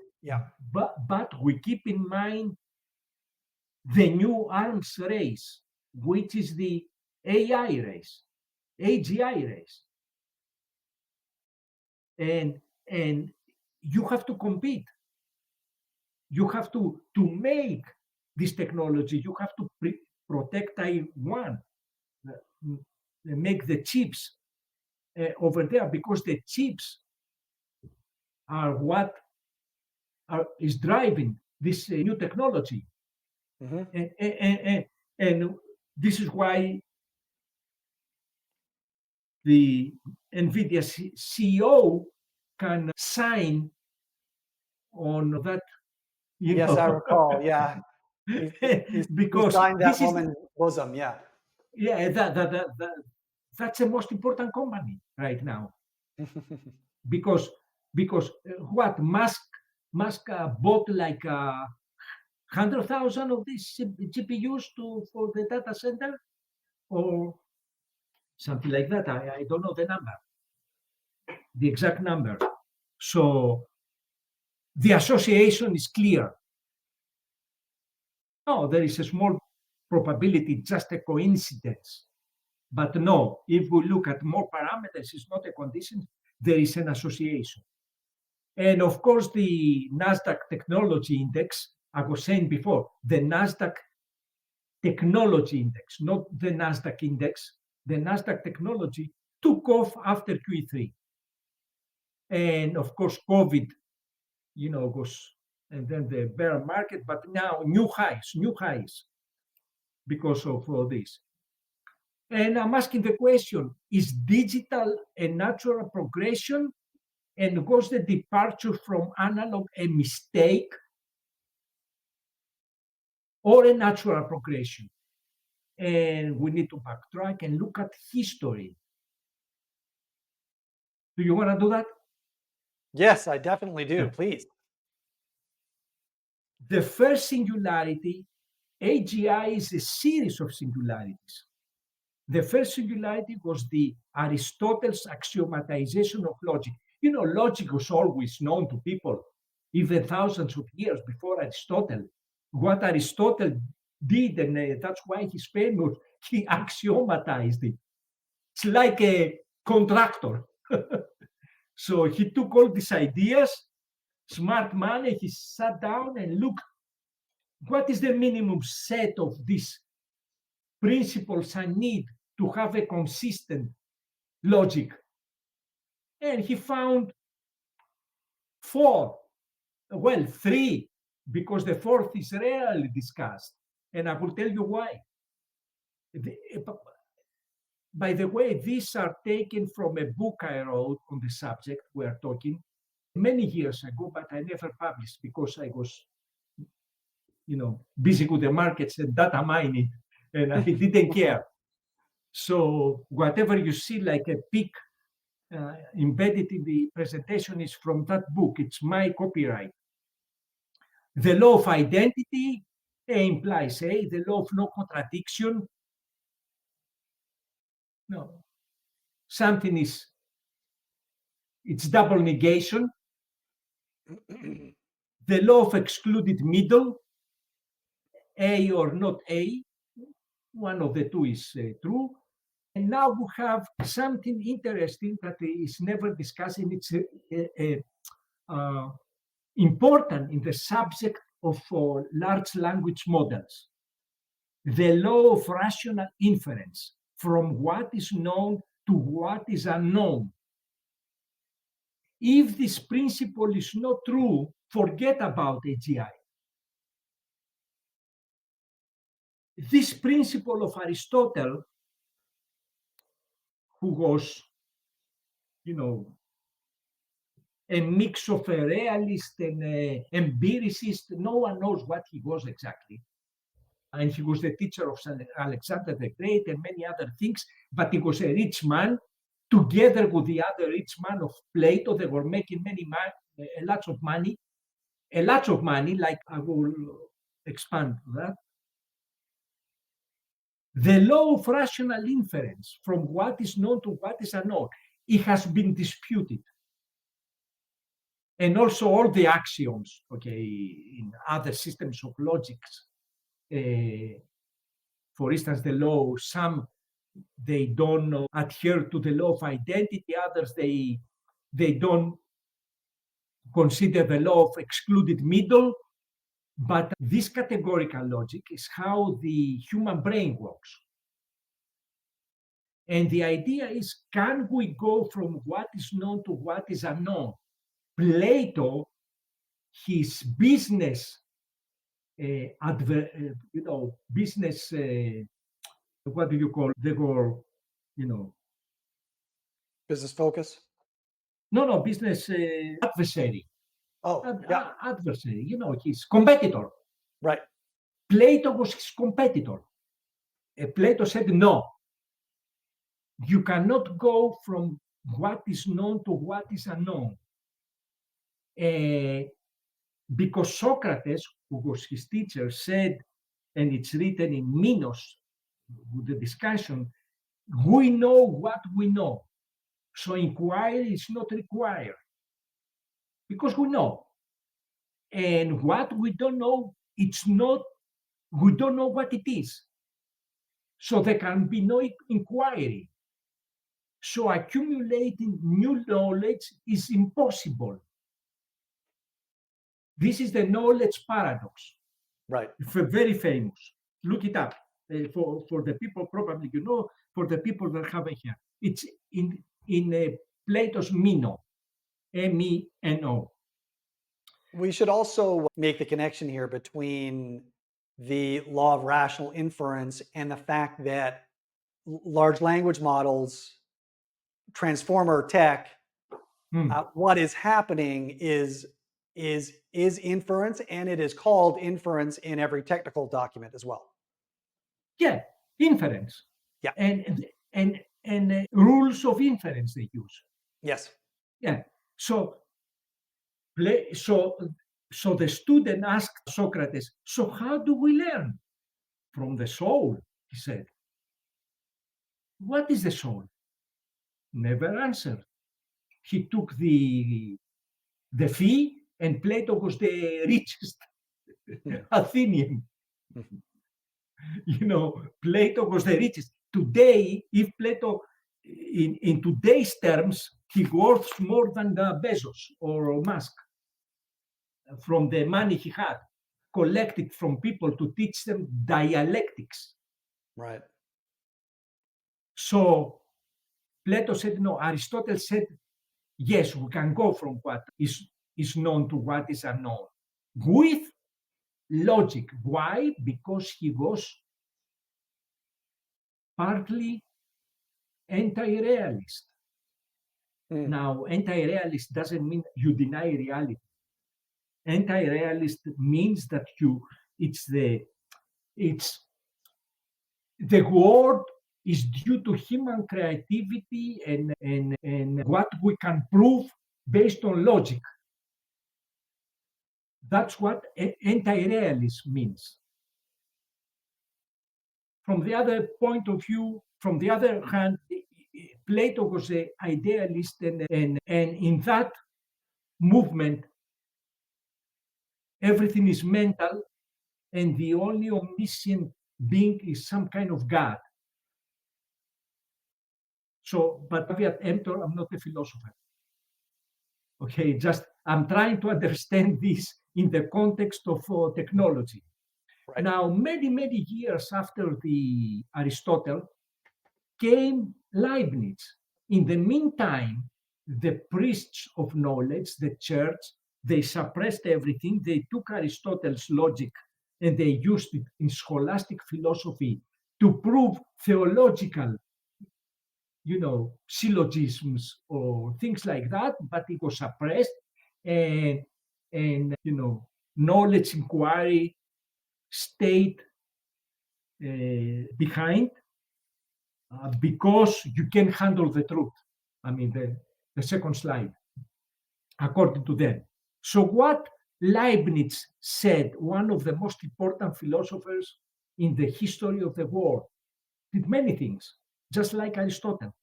we keep in mind the new arms race, which is the AI race, AGI race. And you have to compete. You have to make this technology. You have to protect Taiwan, make the chips over there, because the chips are what is driving this new technology. Mm-hmm. And this is why the NVIDIA CEO can sign on that, Yes, I recall. Yeah, he because signed that this is, woman's bosom. Yeah. yeah, that's the most important company right now, because what Musk bought like 100,000 of these GPUs for the data center, or something like that. I don't know the number, the exact number. So the association is clear. No, there is a small probability, just a coincidence. But no, if we look at more parameters, it's not a condition, there is an association. And of course, the NASDAQ Technology Index, I was saying before, the NASDAQ Technology Index, not the NASDAQ Index, the NASDAQ Technology took off after Q3. And of course, COVID, was, and then the bear market, but now new highs because of all this. And I'm asking the question, is digital a natural progression? And was the departure from analog a mistake or a natural progression? And we need to backtrack and look at history. Do you want to do that? Yes, I definitely do. Yeah. Please. The first singularity, AGI, is a series of singularities. The first singularity was the Aristotle's axiomatization of logic. Logic was always known to people, even thousands of years before Aristotle. What Aristotle did, and that's why he's famous, he axiomatized it. It's like a contractor. So he took all these ideas, smart man, and he sat down and looked, what is the minimum set of these principles I need to have a consistent logic? And he found 4, well, 3, because the 4th is rarely discussed. And I will tell you why. By the way, these are taken from a book I wrote on the subject we are talking many years ago, but I never published because I was, busy with the markets and data mining, and I didn't care. So whatever you see like a peak embedded in the presentation is from that book. It's my copyright. The law of identity, A implies A. The law of no contradiction. No. Something it's double negation. The law of excluded middle, A or not A. One of the two is true. And now we have something interesting that is never discussed, and it's important in the subject of large language models. The law of rational inference, from what is known to what is unknown. If this principle is not true, forget about AGI. This principle of Aristotle, who was, a mix of a realist and an empiricist, no one knows what he was exactly. And he was the teacher of Alexander the Great and many other things, but he was a rich man. Together with the other rich man of Plato, they were making a lot of money, like I will expand that. The law of rational inference, from what is known to what is unknown, it has been disputed. And also all the axioms, in other systems of logics. For instance, the law, some they don't adhere to the law of identity, others they don't consider the law of excluded middle. But this categorical logic is how the human brain works. And the idea is, can we go from what is known to what is unknown? Plato, his business, business, what do you call? They were, Business focus. No, business adversary. Oh, yeah, Adversary, his competitor. right. Plato was his competitor. Plato said, no, you cannot go from what is known to what is unknown. Because Socrates, who was his teacher, said, and it's written in Minos, with the discussion, we know what we know. So inquiry is not required because we know. And what we don't know, we don't know what it is. So there can be no inquiry. So accumulating new knowledge is impossible. This is the knowledge paradox. Right. Very famous. Look it up. For the people, probably for the people that haven't here. It's in Plato's Meno, Meno. We should also make the connection here between the law of rational inference and the fact that large language models, transformer tech, what is happening is inference, and it is called inference in every technical document as well. Yeah, inference. Yeah. And rules of inference they use. Yes. Yeah. So the student asked Socrates, so how do we learn? From the soul, he said. What is the soul? Never answered. He took the fee, and Plato was the richest Athenian. Plato was the richest. Today, if Plato, in today's terms, he worth more than Bezos or Musk from the money he had collected from people to teach them dialectics. Right. So Plato said no. Aristotle said, yes, we can go from what is known to what is unknown with logic. Why? Because he was partly anti-realist. Now, anti-realist doesn't mean you deny reality. Anti-realist means that the world is due to human creativity and what we can prove based on logic. That's what anti-realism means. From the other point of view, from the other hand, Plato was an idealist, and in that movement, everything is mental, and the only omniscient being is some kind of God. So, but caveat emptor, I'm not a philosopher. Okay, just I'm trying to understand this in the context of technology. Right. Now, many years after the Aristotle came Leibniz. In the meantime, the priests of knowledge, the church, they suppressed everything. They took Aristotle's logic and they used it in scholastic philosophy to prove theological, syllogisms or things like that, but it was suppressed, and knowledge inquiry stayed behind because you can handle the truth. I mean, the second slide, according to them. So what Leibniz said, one of the most important philosophers in the history of the world, did many things, just like Aristotle.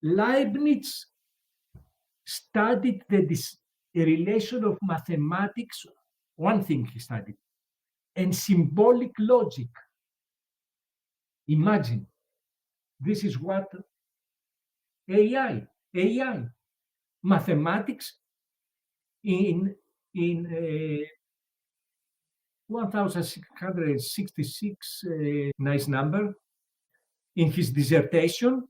Leibniz studied the relation of mathematics, one thing he studied, and symbolic logic. Imagine, this is what AI, mathematics in 1666, nice number, in his dissertation,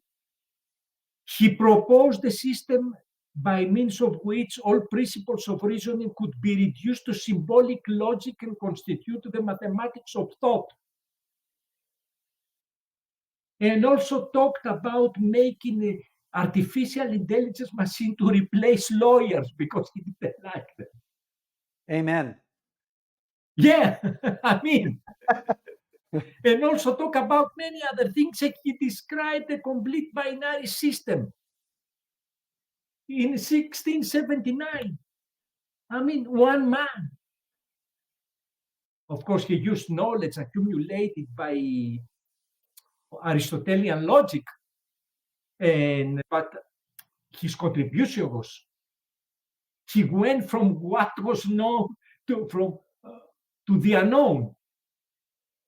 he proposed a system by means of which all principles of reasoning could be reduced to symbolic logic and constitute the mathematics of thought. and also talked about making an artificial intelligence machine to replace lawyers because he didn't like them. Amen. Yeah, I mean, and also talk about many other things. And he described a complete binary system in 1679. I mean, one man. Of course, he used knowledge accumulated by Aristotelian logic, but his contribution was he went from what was known to the unknown.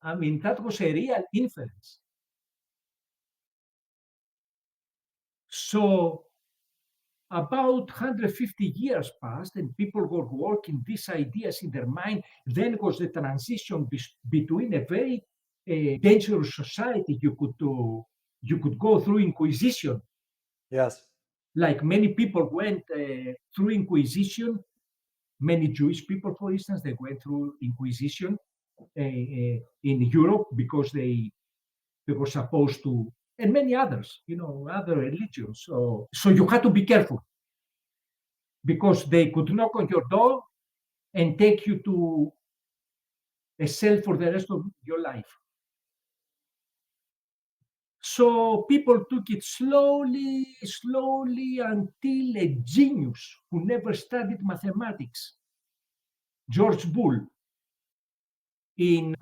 I mean, that was a real inference. So about 150 years passed and people were working these ideas in their mind. Then was the transition between a very dangerous society. You could go through Inquisition. Yes. Like many people went through Inquisition. Many Jewish people, for instance, they went through Inquisition in Europe because they were supposed to, and many others, other religions. So you had to be careful because they could knock on your door and take you to a cell for the rest of your life. So people took it slowly until a genius who never studied mathematics, George Boole,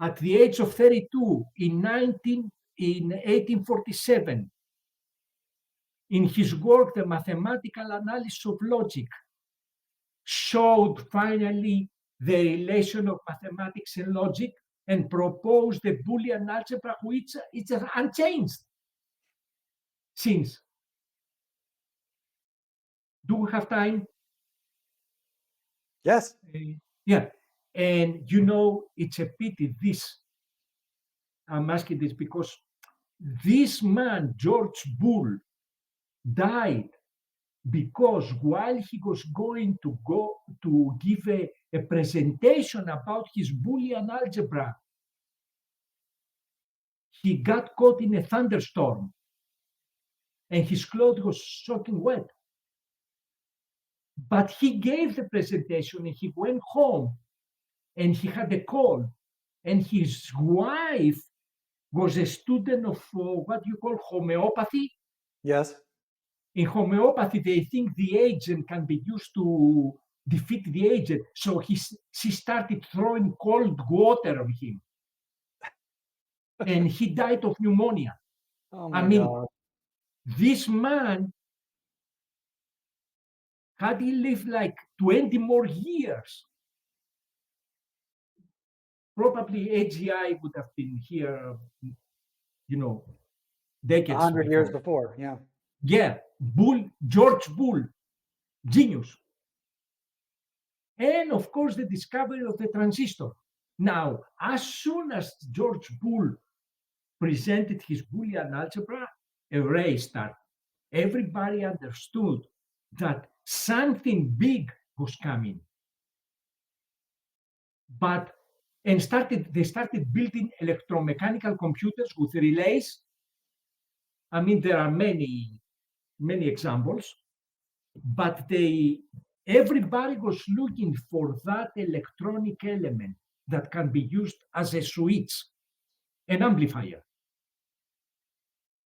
at the age of 32 in 1847, in his work, The Mathematical Analysis of Logic, showed finally the relation of mathematics and logic and proposed the Boolean algebra, which is unchanged since. Do we have time? Yes. Yeah. And it's a pity I'm asking this because this man, George Boole, died because while he was going to give a presentation about his Boolean algebra, he got caught in a thunderstorm and his clothes was soaking wet. But he gave the presentation and he went home and he had a call, and his wife was a student of what you call homeopathy. Yes. In homeopathy, they think the agent can be used to defeat the agent. So she started throwing cold water on him. And he died of pneumonia. Oh my God. This man, had he lived like 20 more years, probably AGI would have been here, decades 100 before. years before. Yeah. Yeah, George Boole, genius. And of course, the discovery of the transistor. Now, as soon as George Boole presented his Boolean algebra, a race started. Everybody understood that something big was coming. They started building electromechanical computers with relays. I mean, there are many examples, but everybody was looking for that electronic element that can be used as a switch, an amplifier,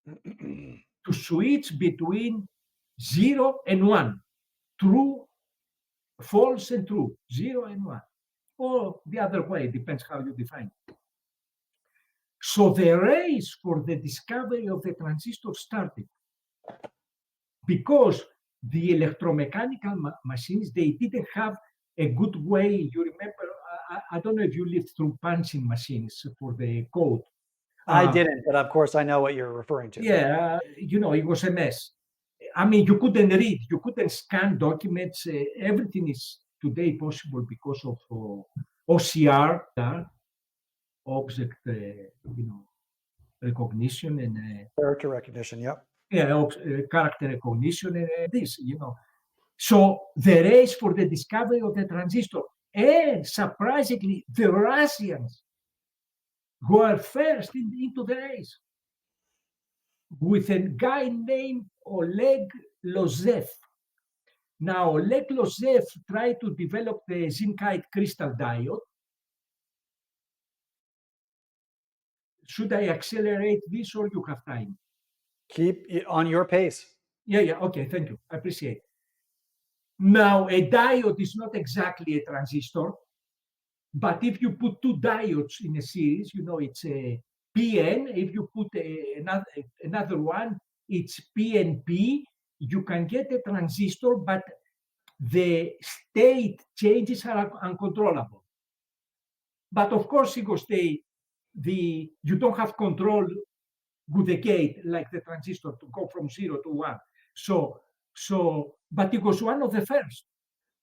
to switch between 0 and 1, true, false, and true, 0 and 1, or the other way, depends how you define it. So the race for the discovery of the transistor started because the electromechanical machines, they didn't have a good way. You remember, I don't know if you lived through punching machines for the code. I didn't, but of course I know what you're referring to. Yeah, it was a mess. I mean, you couldn't read, you couldn't scan documents. Everything is today possible because of OCR, object, recognition and character recognition. Yep. Yeah, character recognition and this, So the race for the discovery of the transistor, and surprisingly, the Russians were first into the race. with a guy named Oleg Lozev. Now, Oleg Lozev tried to develop the zincite crystal diode. Should I accelerate this or you have time? Keep it on your pace. Yeah, okay, thank you. I appreciate it. Now, a diode is not exactly a transistor, but if you put two diodes in a series, it's a PN. If you put another one, it's PNP. You can get a transistor, but the state changes are uncontrollable. But of course, you don't have control with the gate like the transistor to go from 0 to 1. But it was one of the first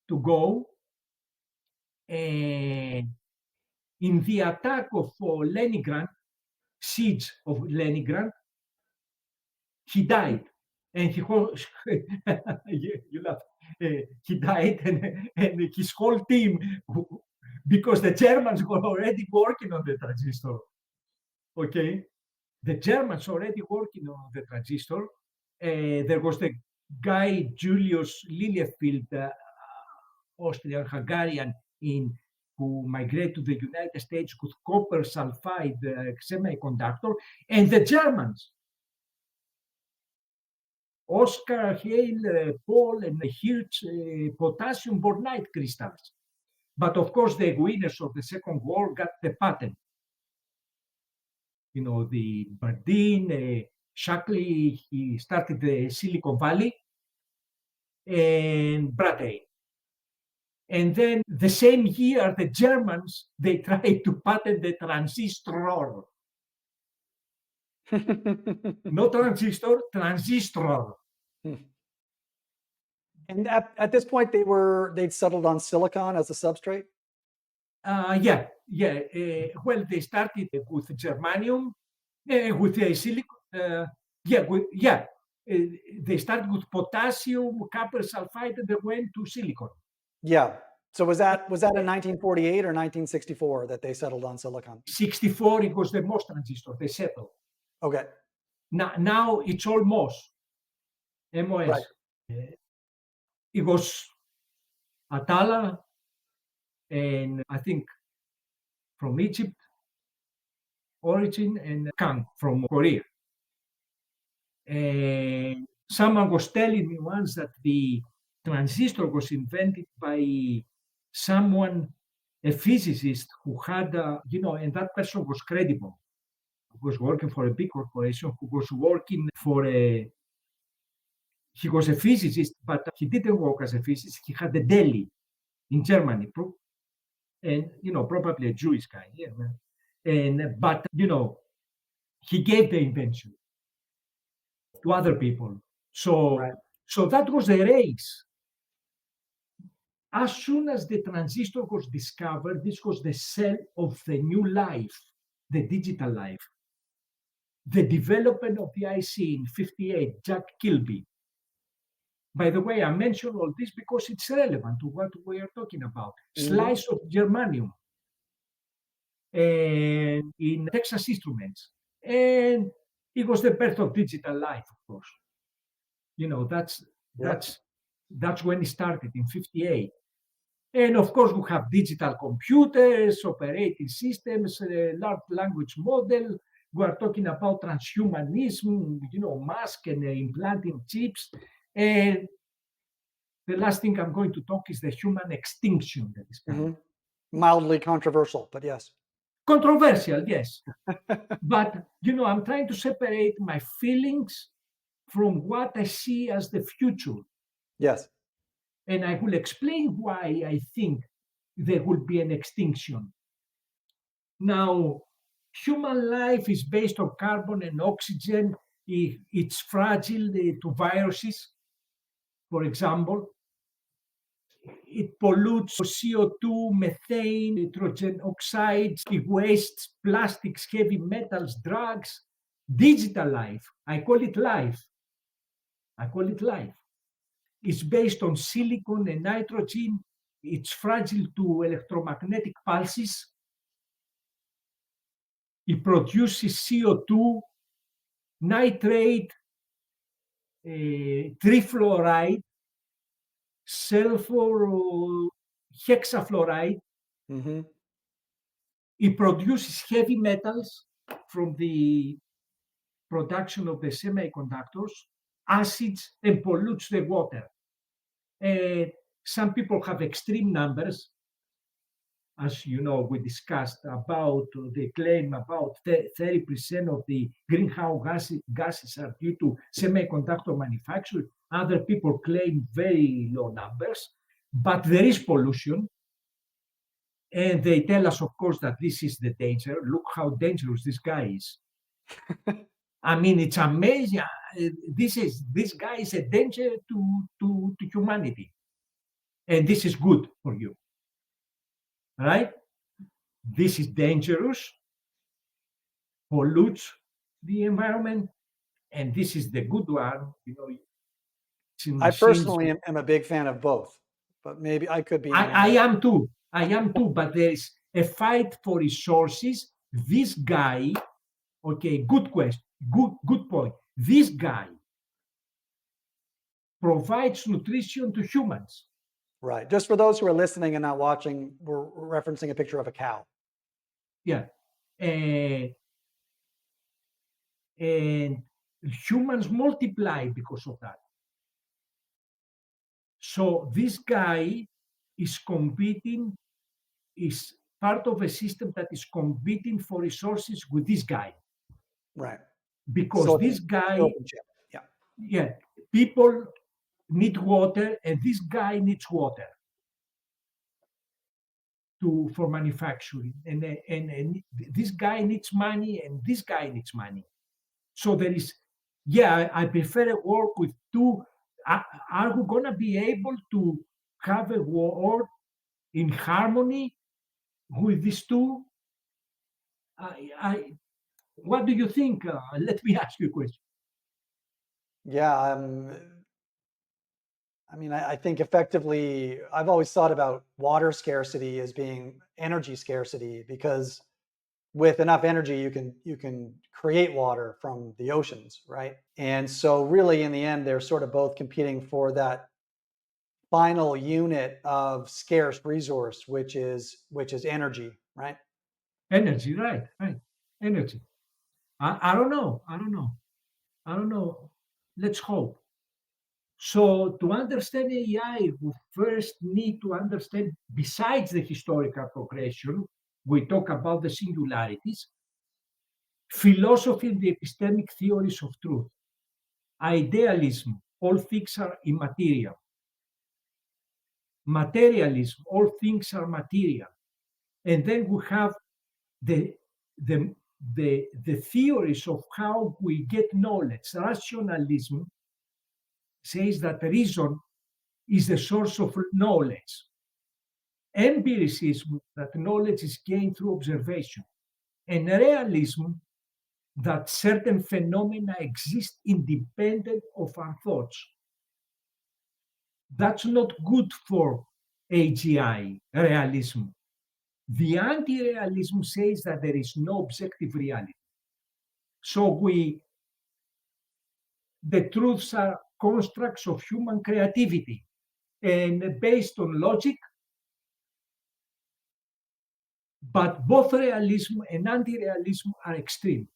to go. In the attack of Leningrad, siege of Leningrad, he died. And you laugh. He died, and his whole team, because the Germans were already working on the transistor. Okay, the Germans already working on the transistor. There was the guy Julius Lilienfeld, Austrian-Hungarian, who migrated to the United States with copper sulfide semiconductor, and the Germans, Oscar Hale, Boole, and Hirsch, potassium bornite crystals. But of course, the winners of the Second War got the patent. The Bardeen, Shockley, he started the Silicon Valley, and Bradley. And then the same year, the Germans, they tried to patent the transistor. Not transistor, transistor. And at this point, they'd settled on silicon as a substrate? Yeah. Well, they started with germanium, with silicon. They started with potassium, copper sulfide, and they went to silicon. Yeah. So was that in 1948 or 1964 that they settled on silicon? 64, it was the MOS transistor. They settled. Okay. Now it's all MOS. MOS. Right. It was Atala, and I think from Egypt, origin, and Kang from Korea. And someone was telling me once that the transistor was invented by someone, a physicist who had, and that person was credible. He was working for a big corporation, who was working for he was a physicist, but he didn't work as a physicist. He had a deli in Germany, and, probably a Jewish guy. Yeah. But he gave the invention to other people. So that was the race. As soon as the transistor was discovered, this was the cell of the new life, the digital life. The development of the IC in 58, Jack Kilby. By the way, I mention all this because it's relevant to what we are talking about. Slice of germanium and in Texas Instruments. And it was the birth of digital life, of course. That's when it started in 58. And of course, we have digital computers, operating systems, large language model. We are talking about transhumanism, Musk and implanting chips. And the last thing I'm going to talk is the human extinction that is coming. Mildly controversial, but yes. Controversial, yes. But, I'm trying to separate my feelings from what I see as the future. Yes. And I will explain why I think there will be an extinction. Now, human life is based on carbon and oxygen. It's fragile to viruses, for example. It pollutes CO2, methane, nitrogen oxides, it wastes plastics, heavy metals, drugs. Digital life, I call it life. It's based on silicon and nitrogen. It's fragile to electromagnetic pulses. It produces CO2. nitrate, trifluoride, sulfur hexafluoride. Hmm. It produces heavy metals from the production of the semiconductors, acids, and pollutes the water. Some people have extreme numbers. As you know, we discussed about the claim about 30% of the greenhouse gases are due to semiconductor manufacturing. Other people claim very low numbers, but there is pollution. And they tell us, of course, that this is the danger. Look how dangerous this guy is. I mean, it's amazing. This guy is a danger to humanity. And this is good for you. Right? This is dangerous, pollutes the environment, and this is the good one. You know, I personally am a big fan of both, but maybe I could be. I am too. I am too. But there is a fight for resources. This guy, okay, good question, good point. This guy provides nutrition to humans. Right. Just for those who are listening and not watching, we're referencing a picture of a cow. Yeah. And humans multiply because of that. So this guy is competing, is part of a system that is competing for resources with this guy. Right. Because this guy, yeah, people need water, and this guy needs water for manufacturing, and this guy needs money, and this guy needs money. So there is, I prefer a work with two. Are we going to be able to have a world in harmony with these two? What do you think? Let me ask you a question. Yeah, I mean, I think effectively, I've always thought about water scarcity as being energy scarcity, because with enough energy, you can create water from the oceans, right? And so, really, in the end, they're sort of both competing for that final unit of scarce resource, which is energy, right? Energy, right? Energy. I don't know. I don't know. Let's hope. So to understand AI, we first need to understand, besides the historical progression, we talk about the singularities, philosophy and the epistemic theories of truth, idealism, all things are immaterial, materialism, all things are material, and then we have the theories of how we get knowledge. Rationalism says that reason is the source of knowledge. Empiricism, that knowledge is gained through observation. And realism, that certain phenomena exist independent of our thoughts. That's not good for AGI, realism. The anti-realism says that there is no objective reality. So the truths are constructs of human creativity, and based on logic, but both realism and anti-realism are extreme,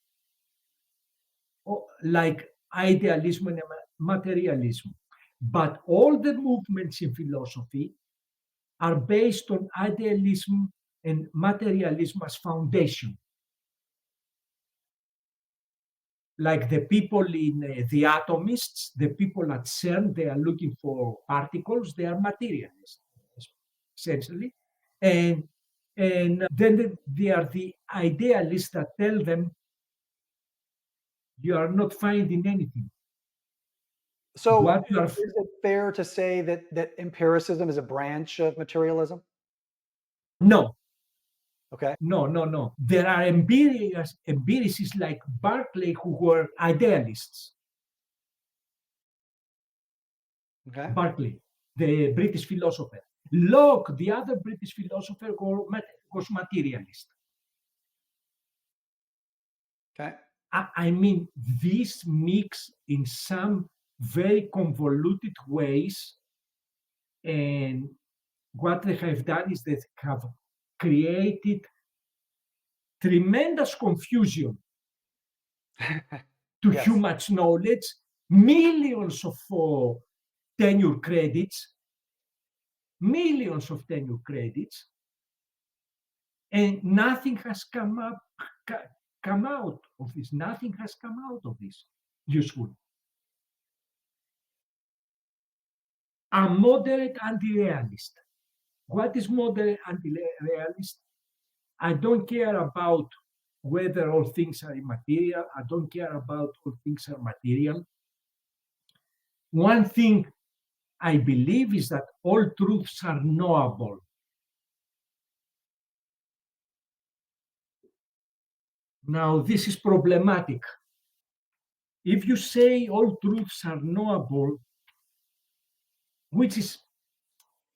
like idealism and materialism. But all the movements in philosophy are based on idealism and materialism as foundation. Like the people in the atomists, the people at CERN, they are looking for particles, they are materialists, essentially. And then they are the idealists that tell them you are not finding anything. So is it fair to say that empiricism is a branch of materialism? No. Okay. No. There are empiricists like Berkeley who were idealists. Okay. Berkeley, the British philosopher. Locke, the other British philosopher, was materialist. Okay. I mean, this mix in some very convoluted ways, and what they have done is they have created tremendous confusion to Yes. human knowledge, millions of tenure credits, and nothing has come out of this. Nothing has come out of this useful. A moderate anti-realist. What is moderate anti-realist? I don't care about whether all things are immaterial. I don't care about all things are material. One thing I believe is that all truths are knowable. Now, this is problematic. If you say all truths are knowable, which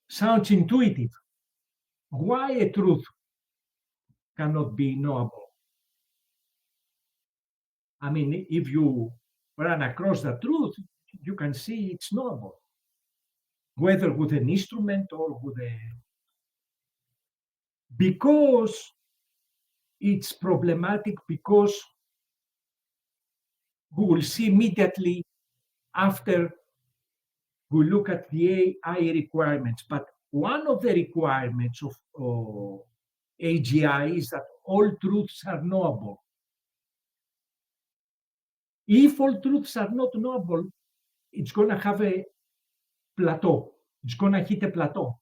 sounds intuitive, why a truth cannot be knowable? I mean, if you run across the truth, you can see it's knowable, whether with an instrument or with a... Because it's problematic, because we will see immediately after we look at the AI requirements. But one of the requirements of AGI is that all truths are knowable. If all truths are not knowable, it's going to have a plateau. It's going to hit a plateau.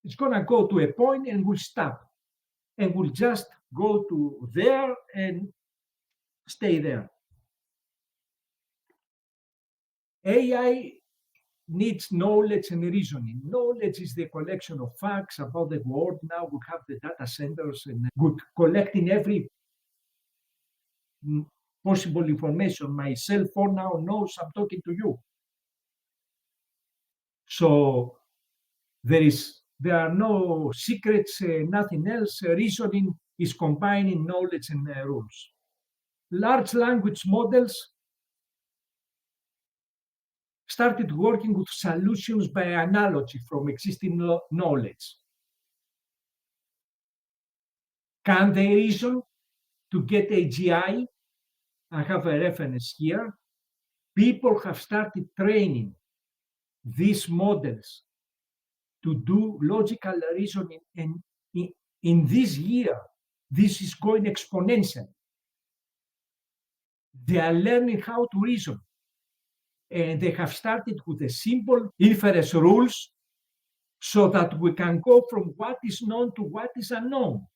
It's going to go to a point and will stop. And will just go to there and stay there. AI needs knowledge and reasoning. Knowledge is the collection of facts about the world. Now we have the data centers and we're collecting every possible information. My cell phone now knows I'm talking to you. So there are no secrets, nothing else. Reasoning is combining knowledge and rules. Large language models started working with solutions by analogy from existing knowledge. Can they reason to get AGI? I have a reference here. People have started training these models to do logical reasoning, and in this year, this is going exponential. They are learning how to reason, and they have started with the simple inference rules so that we can go from what is known to what is unknown.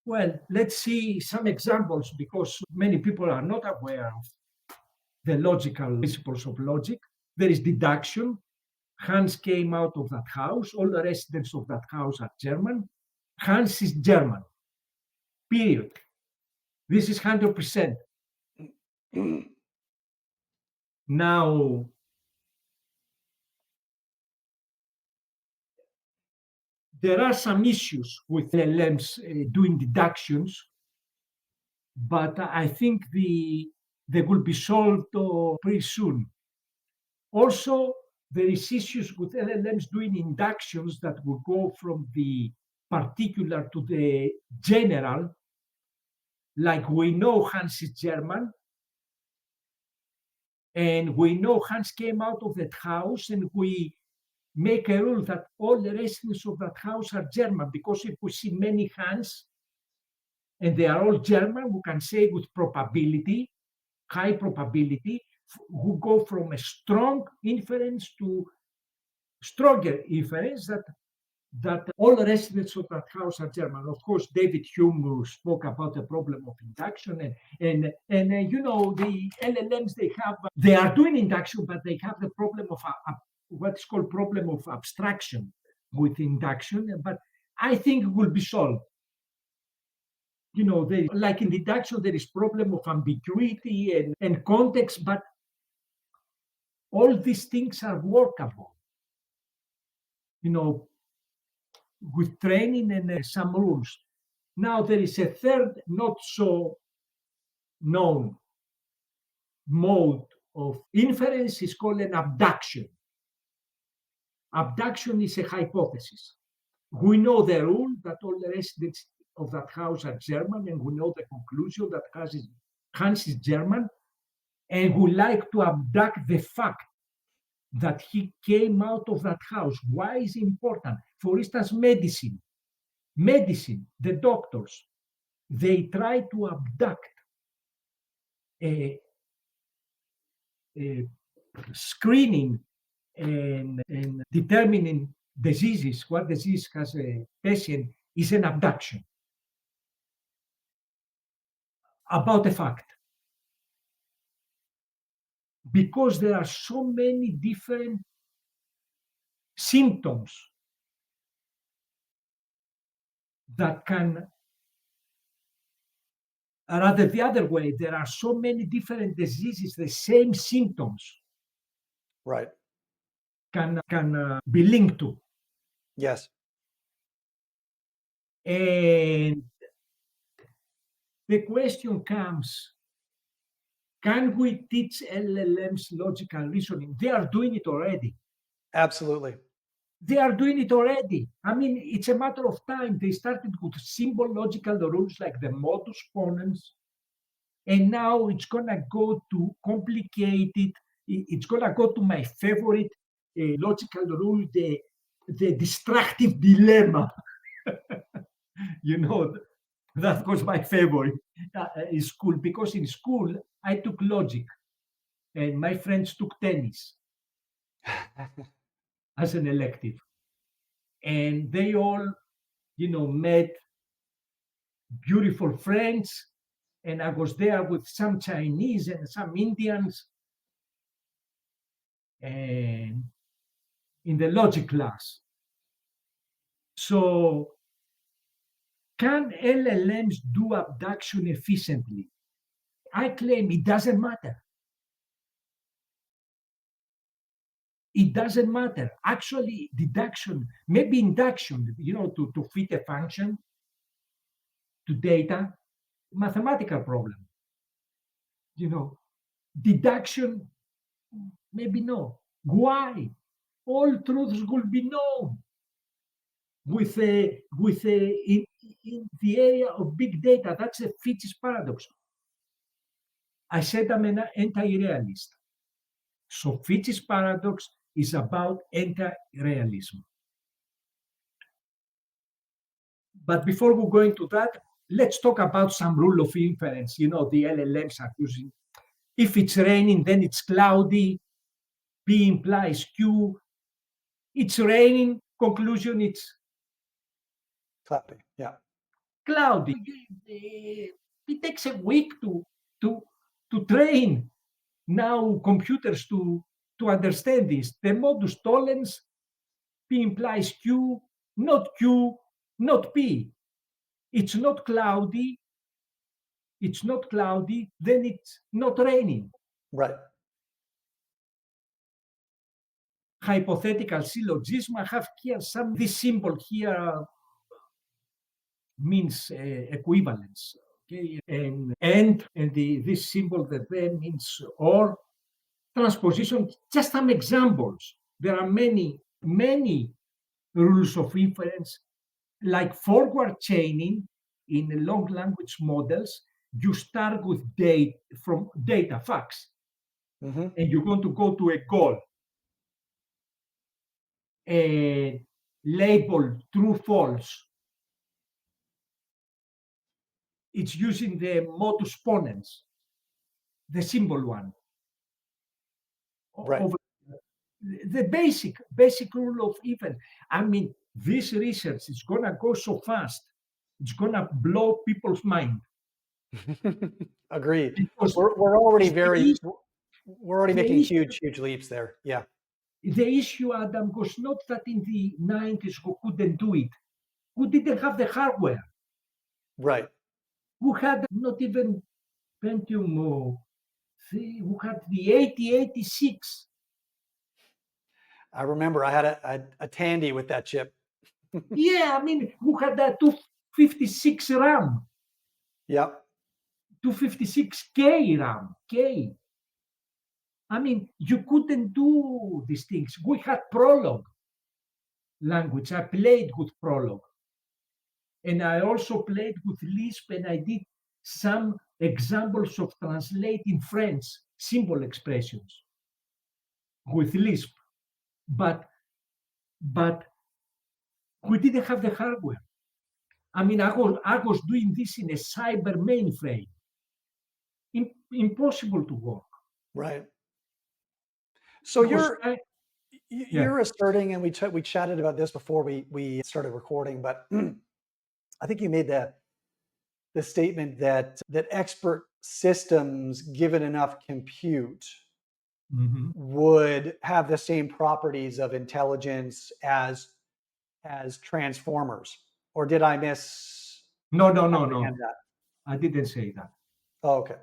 Well, let's see some examples, because many people are not aware of the logical principles of logic. There is deduction. Hans came out of that house. All the residents of that house are German. Hans is German, period. This is 100%. Now, there are some issues with LLMs doing deductions, but I think they will be solved pretty soon. Also, there is issues with LLMs doing inductions that will go from the particular to the general. Like, we know Hans is German, and we know Hans came out of that house, and we make a rule that all the residents of that house are German, because if we see many Hans and they are all German, we can say with probability, high probability, who go from a strong inference to stronger inference that all the residents of that house are German. Of course, David Hume spoke about the problem of induction, and you know, the LLMs, they are doing induction, but they have the problem of what's called problem of abstraction with induction. But I think it will be solved. You know, like in deduction, there is problem of ambiguity and context, but all these things are workable. You know, with training and some rules. Now there is a third, not so known mode of inference is called an abduction. Abduction is a hypothesis. We know the rule that all the residents of that house are German, and we know the conclusion that Hans is German, and we like to abduct the fact that he came out of that house. Why is it important? For instance, medicine, the doctors, they try to abduct screening and determining diseases, what disease has a patient, is an abduction about a fact. Because there are so many different symptoms that can, rather the other way, there are so many different diseases, the same symptoms Right. can be linked to. Yes. And the question comes, can we teach LLMs logical reasoning? They are doing it already. Absolutely. They are doing it already. I mean, it's a matter of time. They started with simple logical rules like the modus ponens, and now it's going to go to complicated. It's going to go to my favorite logical rule, the destructive dilemma. You know, that was my favorite in school, because in school I took logic and my friends took tennis as an elective. And they all, met beautiful friends. And I was there with some Chinese and some Indians and in the logic class. So, can LLMs do abduction efficiently? I claim it doesn't matter. It doesn't matter. Actually, deduction, maybe induction, to fit a function to data, mathematical problem. Deduction, maybe no. Why? All truths will be known with in the area of big data. That's a Fitch's paradox. I said I'm an anti-realist. So Fitch's paradox is about anti-realism. But before we go into that, let's talk about some rule of inference. The LLMs are using. If it's raining, then it's cloudy. P implies Q. It's raining. Conclusion, it's Cloudy. Yeah. cloudy. It takes a week to train now computers to understand this. The modus tollens, P implies Q, not P. It's not cloudy. It's not cloudy, then it's not raining. Right. Hypothetical syllogism. I have here this symbol here means equivalence. Okay, and this symbol that then means or. Transposition, just some examples. There are many rules of inference, like forward chaining in long language models. You start with data facts, Mm-hmm. and you're going to go to a goal. Label true, false. It's using the modus ponens, the symbol one. Right. The basic rule of inference. I mean, this research is going to go so fast, it's going to blow people's mind. Agreed. Because We're already the we're already the making issue- huge leaps there. Yeah. The issue, Adam, was not that in the 90s we couldn't do it. We didn't have the hardware. Right. We had not even Pentium, we had the 8086. I remember I had a Tandy with that chip. Yeah, I mean, who had a 256 RAM, Yep. 256K RAM, K. I mean, you couldn't do these things. We had Prolog language. I played with Prolog. And I also played with Lisp, and I did some examples of translating French symbol expressions with Lisp. But we didn't have the hardware. I mean, I was doing this in a cyber mainframe. Impossible to work. Right. So Because yeah. you're asserting, and we chatted about this before we started recording, but I think you made the statement that expert systems, given enough compute, Mhm. would have the same properties of intelligence as transformers. Or did I No. misapprehend that? I didn't say that. Oh, okay.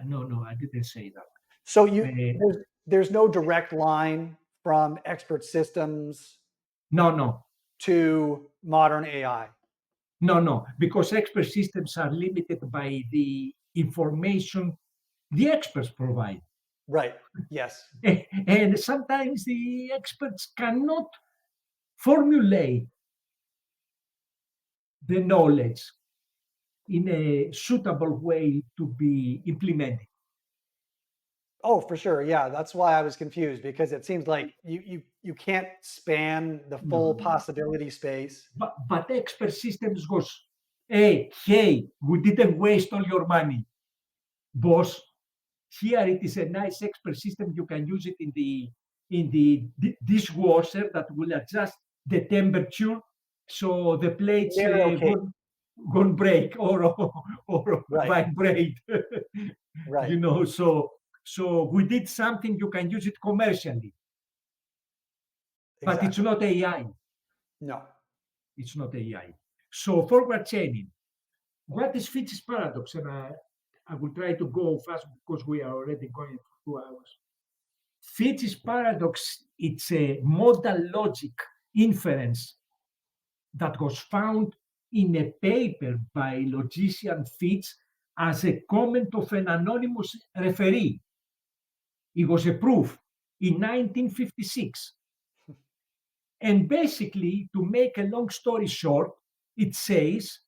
No, I didn't say that. So Uh, there's no direct line from expert systems no, to modern AI. no, because expert systems are limited by the information the experts provide. Right. Yes. And sometimes the experts cannot formulate the knowledge in a suitable way to be implemented. Oh, for sure. Yeah, that's why I was confused, because it seems like you can't span the full No. possibility space. But expert systems goes, hey, we didn't waste all your money, boss. Here it is a nice expert system. You can use it in the dishwasher that will adjust the temperature, so the plates They're okay. won't break or Right. vibrate. Right. So we did something. You can use it commercially, but it's Exactly. not AI. No. It's not AI. So forward chaining. What is Fitch's paradox? And I will try to go fast because we are already going for 2 hours. Fitch's paradox, it's a modal logic inference that was found in a paper by logician Fitch as a comment of an anonymous referee. It was a proof in 1956. And basically, to make a long story short, it says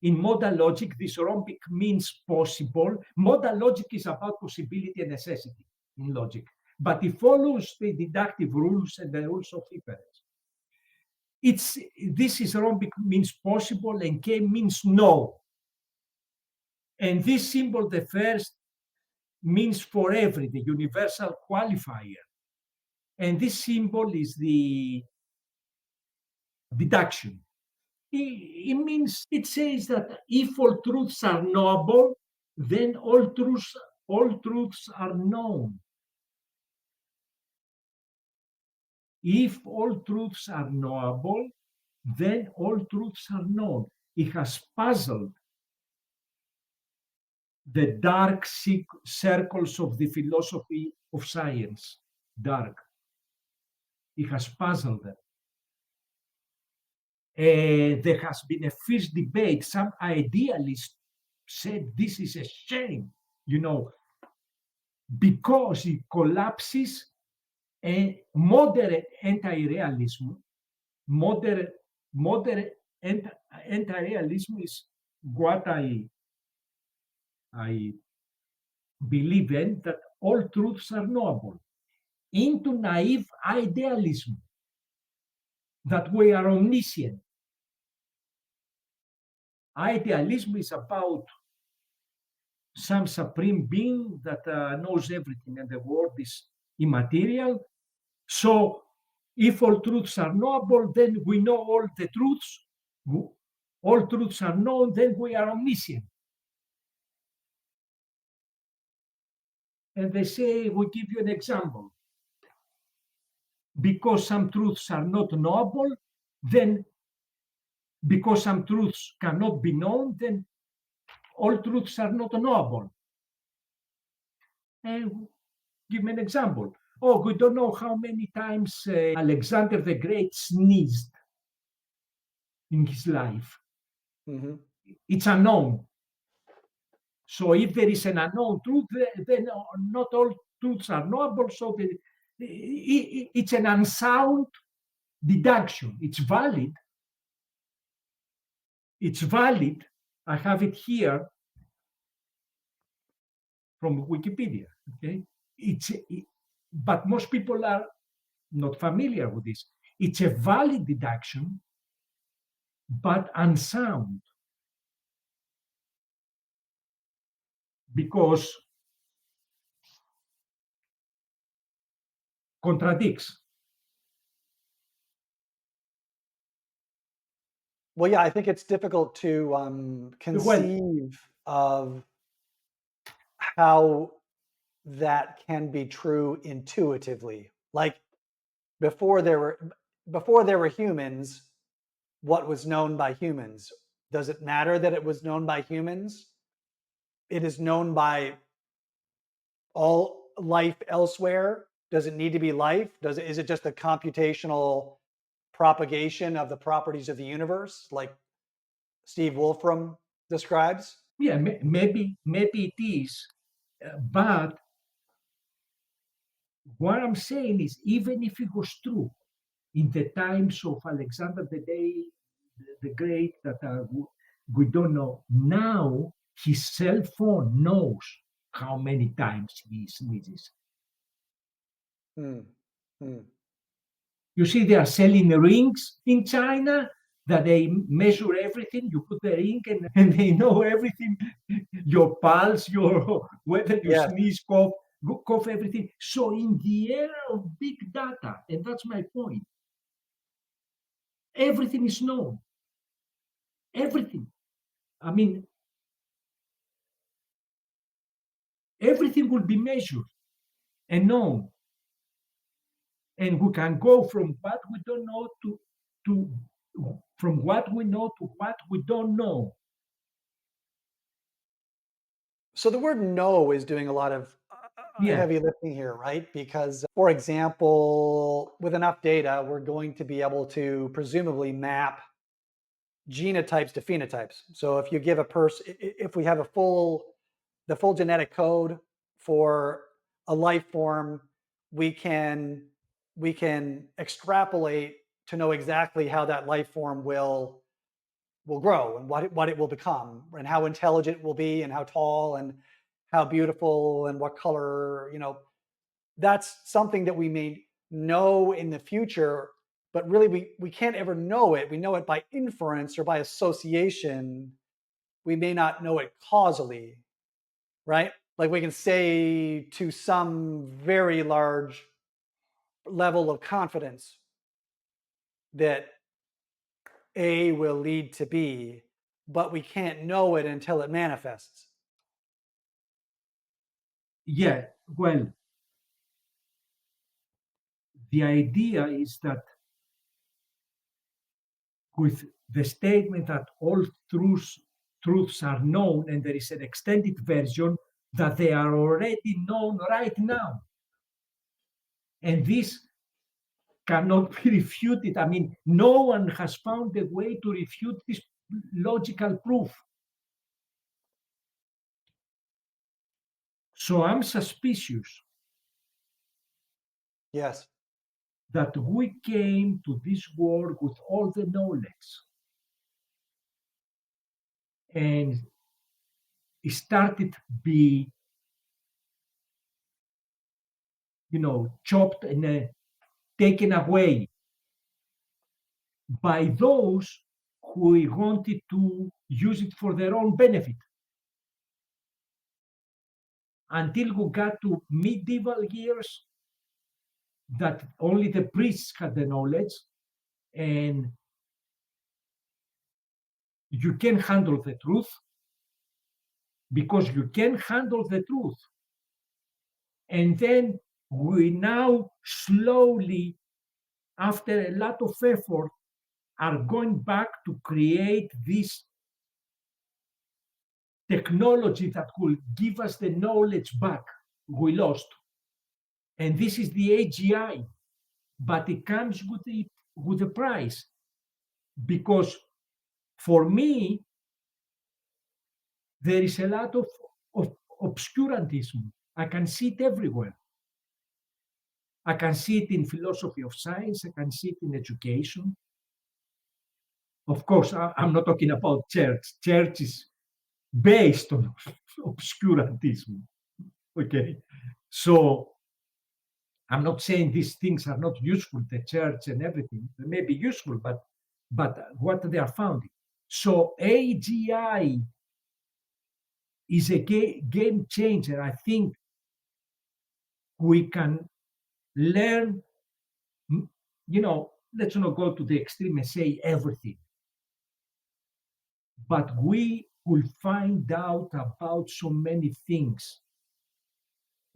in modal logic, this rhombic means possible. Modal logic is about possibility and necessity in logic, but it follows the deductive rules and the rules of inference. This is rhombic means possible, and K means no. And this symbol, the first, means for every, the universal qualifier. And this symbol is the deduction. It says that if all truths are knowable, then all truths are known. If all truths are knowable, then all truths are known. It has puzzled the dark circles of the philosophy of science. Dark. It has puzzled them. There has been a fierce debate. Some idealists said this is a shame, because it collapses a moderate anti-realism. Moderate anti-realism is what I believe in, that all truths are knowable, into naive idealism, that we are omniscient. Idealism is about some supreme being that knows everything, and the world is immaterial. So if all truths are knowable, then we know all the truths. All truths are known, then we are omniscient. And they say, we give you an example. Because some truths are not knowable, then because some truths cannot be known, then all truths are not knowable. And give me an example. Oh, we don't know how many times Alexander the Great sneezed. in his life. Hmm. It's unknown. So if there is an unknown truth, then not all truths are knowable. So it's an unsound deduction. It's valid. It's valid. I have it here from Wikipedia. Okay, but most people are not familiar with this. It's a valid deduction, but unsound, because contradicts. Well, yeah, I think it's difficult to Well, conceive of how that can be true intuitively. Like before there were humans, what was known by humans? Does it matter that it was known by humans? It is known by all life elsewhere. Does it need to be life? Is it just a computational propagation of the properties of the universe, like Steve Wolfram describes? yeah, maybe it is, but what I'm saying is, even if it was true in the times of Alexander the Great, that we don't know now, his cell phone knows how many times he sneezes. Hmm. Hmm. You see, they are selling rings in China that they measure everything. You put the ring and they know everything, your pulse, whether you Yes. sneeze, cough, everything. So in the era of big data, and that's my point, everything is known. Everything. I mean, everything will be measured and known. And we can go from what we don't know to from what we know to what we don't know. So the word "know" is doing a lot of Yeah. heavy lifting here, right? Because, for example, with enough data, we're going to be able to presumably map genotypes to phenotypes. So if you give a person, if we have the full genetic code for a life form, we can extrapolate to know exactly how that life form will grow and what it will become and how intelligent it will be and how tall and how beautiful and what color, that's something that we may know in the future, but really we can't ever know it. We know it by inference or by association. We may not know it causally, right? Like we can say to some very large level of confidence that A will lead to B, but we can't know it until it manifests. Yeah, well, the idea is that with the statement that all truths are known and there is an extended version, that they are already known right now. And this cannot be refuted. I mean, no one has found a way to refute this logical proof. So I'm suspicious Yes. that we came to this world with all the knowledge and it started to be, chopped and taken away by those who wanted to use it for their own benefit. Until we got to medieval years, that only the priests had the knowledge, and you can handle the truth because you can handle the truth. And then we now slowly, after a lot of effort, are going back to create this technology that will give us the knowledge back we lost. And this is the AGI, but it comes with a price, because For me, there is a lot of obscurantism. I can see it everywhere. I can see it in philosophy of science. I can see it in education. Of course, I'm not talking about church. Church is based on obscurantism. Okay. So I'm not saying these things are not useful, the church and everything. They may be useful, but what they are founding. So AGI is a game changer. I think we can learn, let's not go to the extreme and say everything, but we will find out about so many things,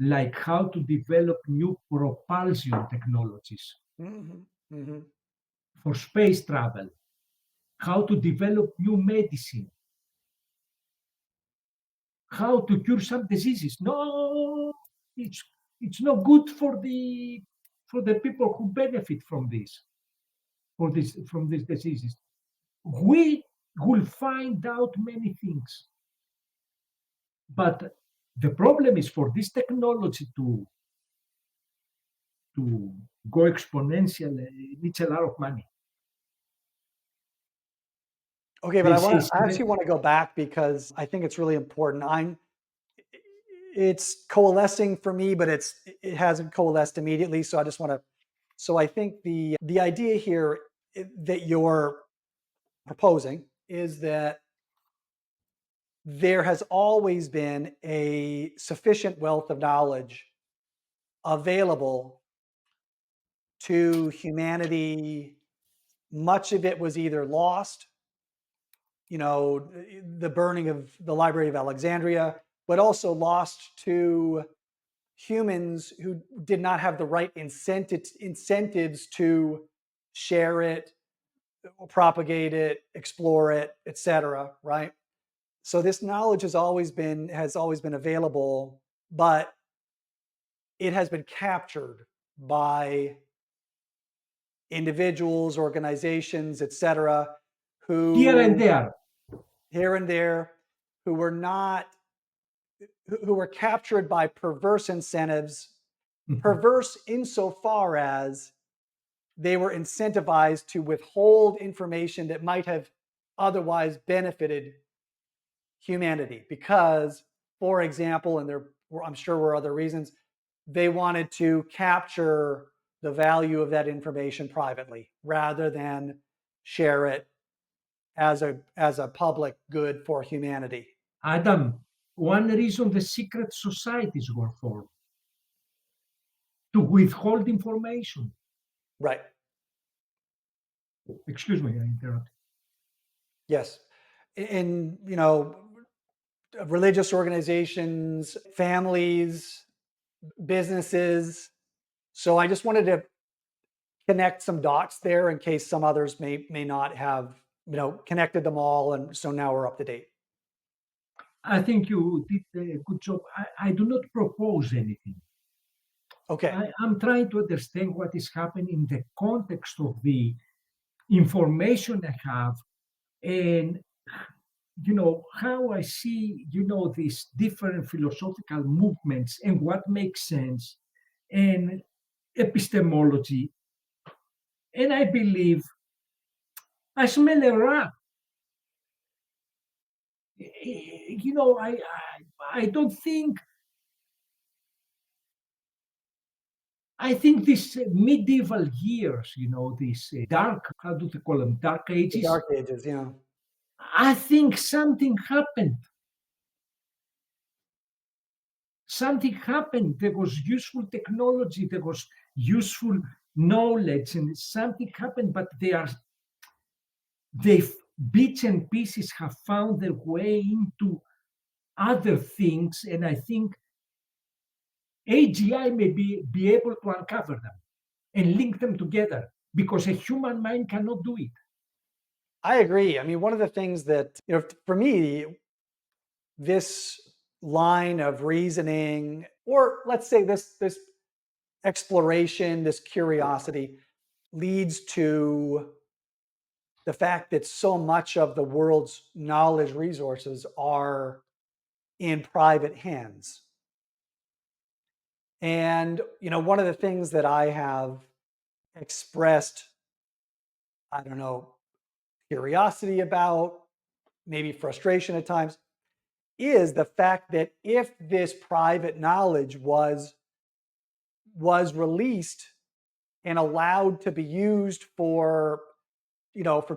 like how to develop new propulsion technologies for space travel, how to develop new medicine, how to cure some diseases. No, it's not good for the people who benefit from these diseases. We will find out many things, but the problem is for this technology to go exponential. It needs a lot of money. Okay, but I actually want to go back because I think it's really important. It's coalescing for me, but it hasn't coalesced immediately. So I just want to. So I think the idea here that you're proposing is that there has always been a sufficient wealth of knowledge available to humanity. Much of it was either lost, the burning of the Library of Alexandria, but also lost to humans who did not have the right incentives to share it, propagate it, explore it, etc. Right? So this knowledge has always been available, but it has been captured by individuals, organizations, etc., Here and who there. here and there who were not who were captured by perverse incentives, perverse insofar as they were incentivized to withhold information that might have otherwise benefited humanity because, for example, and there were, I'm sure were other reasons, they wanted to capture the value of that information privately rather than share it as a public good for humanity. Adam, one reason the secret societies were formed, to withhold information. Right. Excuse me, I interrupted. Yes. In religious organizations, families, businesses. So I just wanted to connect some dots there in case some others may not have connected them all, and so now we're up to date. I think you did a good job. I do not propose anything. Okay. I'm trying to understand what is happening in the context of the information I have, and how I see these different philosophical movements and what makes sense, and epistemology. And I believe I smell a rat. I don't think. I think these medieval years, these dark, how do they call them, dark The ages. Dark Ages, yeah. I think something happened. Something happened. There was useful technology. There was useful knowledge, and something happened. But bits and pieces have found their way into other things, and I think AGI may be able to uncover them and link them together because a human mind cannot do it. I agree. I mean, one of the things that, for me, this line of reasoning, or let's say this exploration, this curiosity, leads to the fact that so much of the world's knowledge resources are in private hands. And, one of the things that I have expressed, I don't know, curiosity about, maybe frustration at times, is the fact that if this private knowledge was released and allowed to be used for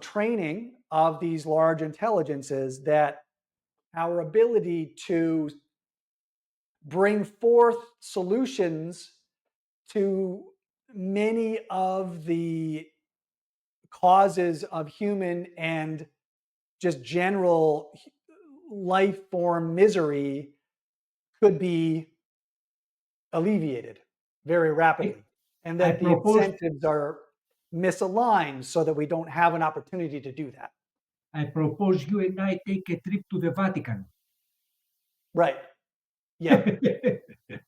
training of these large intelligences, that our ability to bring forth solutions to many of the causes of human and just general life form misery could be alleviated very rapidly, and I that the proposed incentives are misaligned so that we don't have an opportunity to do that. you and I take a trip to the Vatican. Right. Yeah.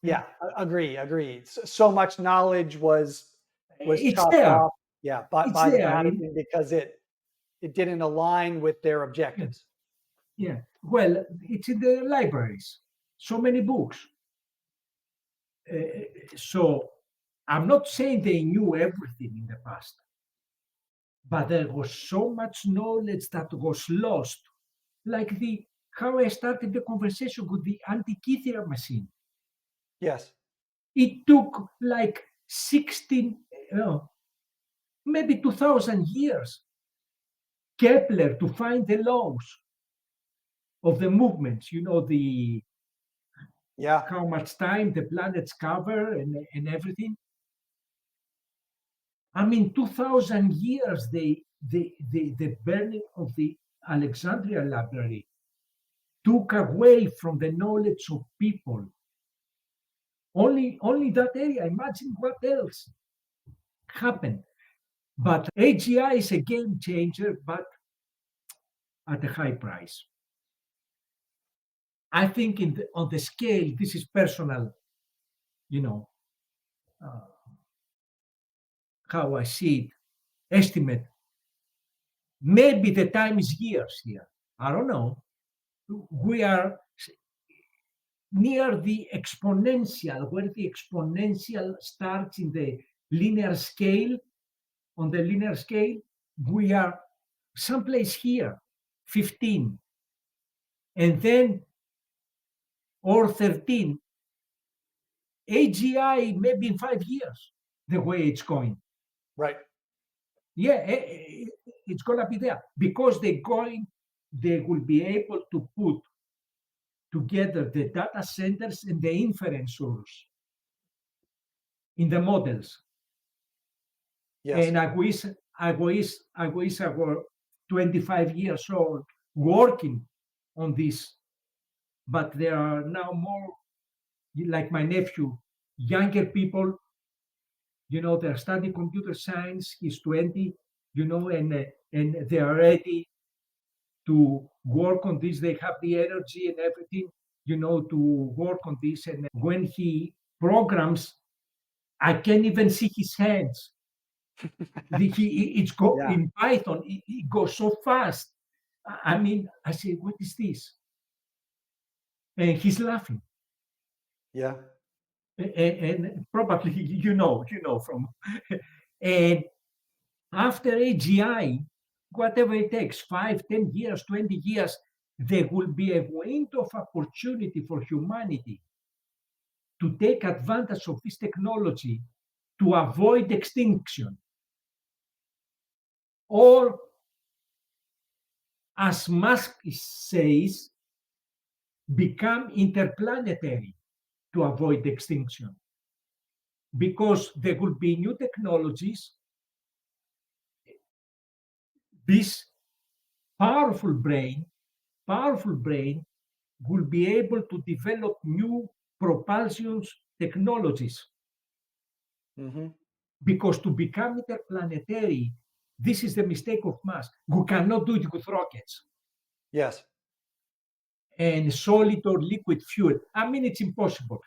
Yeah. Agree. So much knowledge was It's chopped there. off. Yeah. It's By the there. Vatican because it didn't align with their objectives. Yeah. Well, it's in the libraries. So many books. So I'm not saying they knew everything in the past, but there was so much knowledge that was lost. Like how I started the conversation with the Antikythera machine. Yes. It took like 16, maybe 2,000 years, Kepler to find the laws of the movements, Yeah. how much time the planets cover and everything. I mean, 2,000 years, the burning of the Alexandria Library took away from the knowledge of people. Only that area. Imagine what else happened. But AGI is a game changer, but at a high price. I think on the scale, this is personal, uh, how I see it, estimate. Maybe the time is years here. I don't know. We are near the exponential, where the exponential starts in the linear scale. On the linear scale, we are someplace here, 15, and then, or 13, AGI maybe in 5 years, the way it's going. Right. Yeah, it's going to be there because they will be able to put together the data centers and the inferencers in the models. Yes. And I wish I were 25 years old working on this, but there are now more, like my nephew, younger people, they're studying computer science, he's 20, and they are ready to work on this. They have the energy and everything, to work on this. And when he programs, I can't even see his hands. Yeah. In Python, it goes so fast. I mean, I say, what is this? And he's laughing. Yeah. And probably, from. And after AGI, whatever it takes, 5, 10 years, 20 years, there will be a window of opportunity for humanity to take advantage of this technology to avoid extinction. Or, as Musk says, become interplanetary to avoid extinction. Because there will be new technologies, this powerful brain will be able to develop new propulsion technologies. Mm-hmm. Because to become interplanetary, this is the mistake of Musk. We cannot do it with rockets. Yes. And solid or liquid fuel. I mean, it's impossible.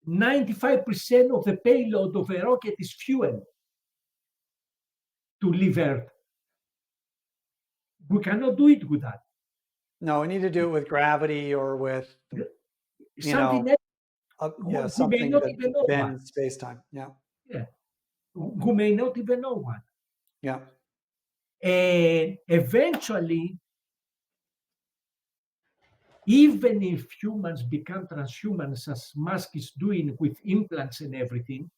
95% of the payload of a rocket is fuel. to leave Earth. We cannot do it with that. No, we need to do it with gravity or with, Something else yeah, who may something not that even know what. bends space-time. Yeah, Yeah, who may not even know what. yeah. And eventually, even if humans become transhumans, as Musk is doing with implants and everything,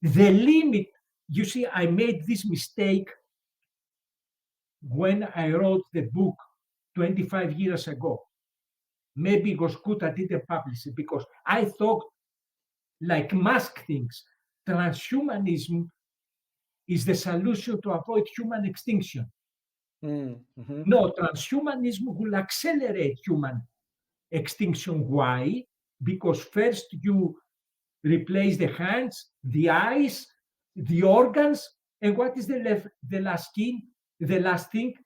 the limit, you see, I made this mistake when I wrote the book 25 years ago. Maybe it was good I didn't publish it because I thought, like Musk thinks, transhumanism is the solution to avoid human extinction. Mm-hmm. No, transhumanism will accelerate human extinction. Why? Because first you replace the hands, the eyes, the organs, and what is the last thing? The last thing,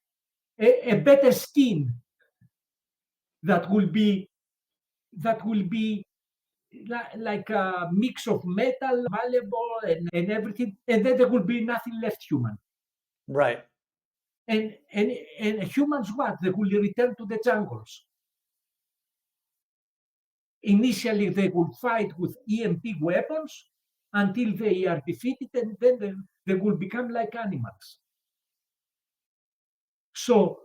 a better skin that will be like a mix of metal, malleable, and everything, and then there will be nothing left human. Right. And humans, what? They will return to the jungles. Initially, they will fight with EMP weapons until they are defeated, and then they will become like animals. So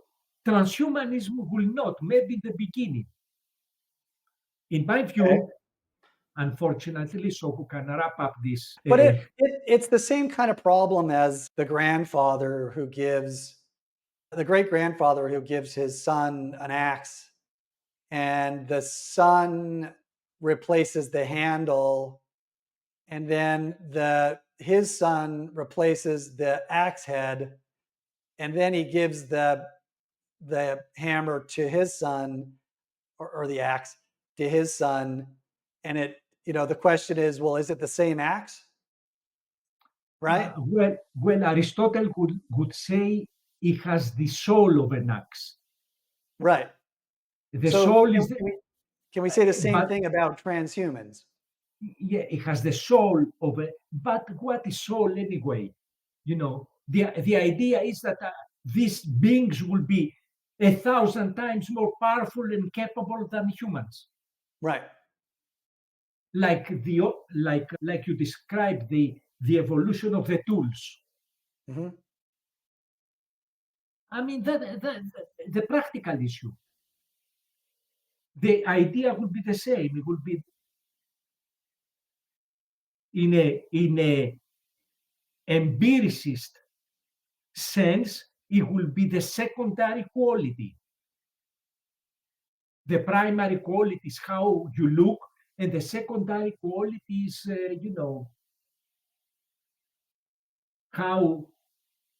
transhumanism will not, maybe the beginning. In my view, Okay. unfortunately, so we can wrap up this. But it's the same kind of problem as the great-grandfather who gives his son an axe, and the son replaces the handle, and then his son replaces the axe head, and then he gives the hammer to his son, or the axe to his son, and the question is, well, is it the same axe? Right? Well, Aristotle would say it has the soul of an axe. Right. The So soul is, can we say the same but thing about transhumans? yeah, it has the soul of it. But what is soul anyway? The idea is that these beings will be 1,000 times more powerful and capable than humans. Right. Like you described the evolution of the tools. Mm-hmm. I mean, the practical issue. The idea would be the same. It would be in a empiricist sense, it will be the secondary quality. The primary quality is how you look, and the secondary quality is, how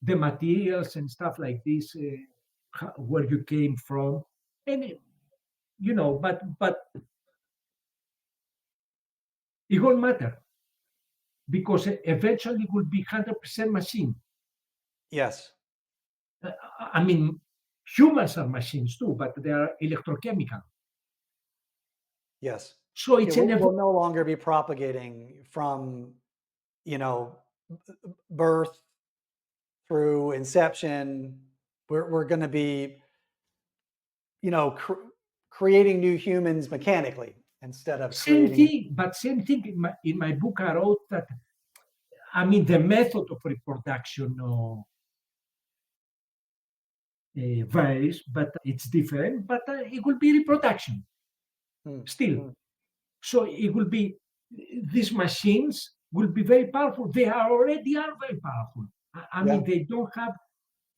the materials and stuff like this, where you came from, and but it won't matter because eventually it will be 100% machine. Yes. I mean, humans are machines too, but they are electrochemical. Yes. So it's we'll no longer be propagating from, birth through inception. We're going to be, creating new humans mechanically instead of same creating. thing. But same thing in my book, I wrote that. I mean, the method of reproduction varies, but it's different. But it will be reproduction still. So it will be, these machines will be very powerful. They already are very powerful. I mean, they don't have.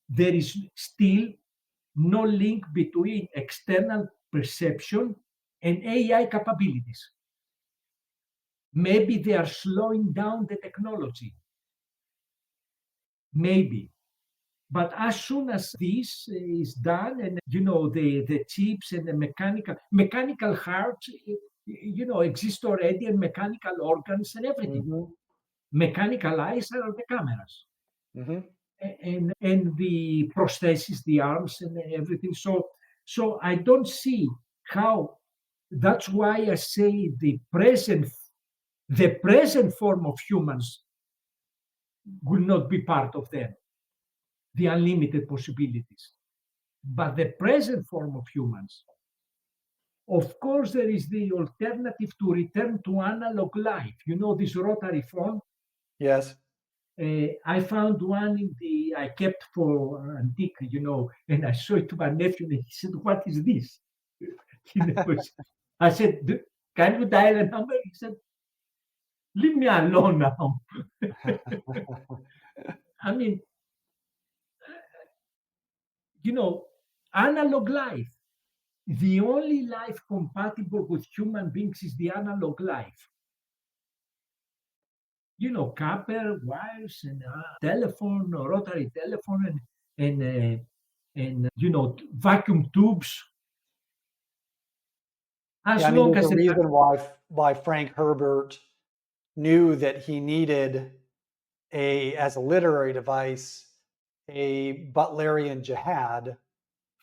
There is still no link between external perception and AI capabilities. Maybe they are slowing down the technology. Maybe. But as soon as this is done, and the chips and the mechanical hearts, exist already, and mechanical organs and everything. Mm-hmm. Mechanical eyes are the cameras. Mm-hmm. And the prosthesis, the arms and everything. So I don't see how. That's why I say the present form of humans will not be part of them, the unlimited possibilities. But the present form of humans, of course, there is the alternative to return to analog life. You know, this rotary phone. Yes. I found one I kept for antique, and I showed it to my nephew, and he said, "What is this?" I said, "Can you dial a number?" He said, "Leave me alone now." I mean, analog life. The only life compatible with human beings is the analog life. Copper wires and telephone, rotary telephone, and vacuum tubes. As Yeah, I mean, long there's as a reason why Frank Herbert knew that he needed as a literary device, a Butlerian jihad,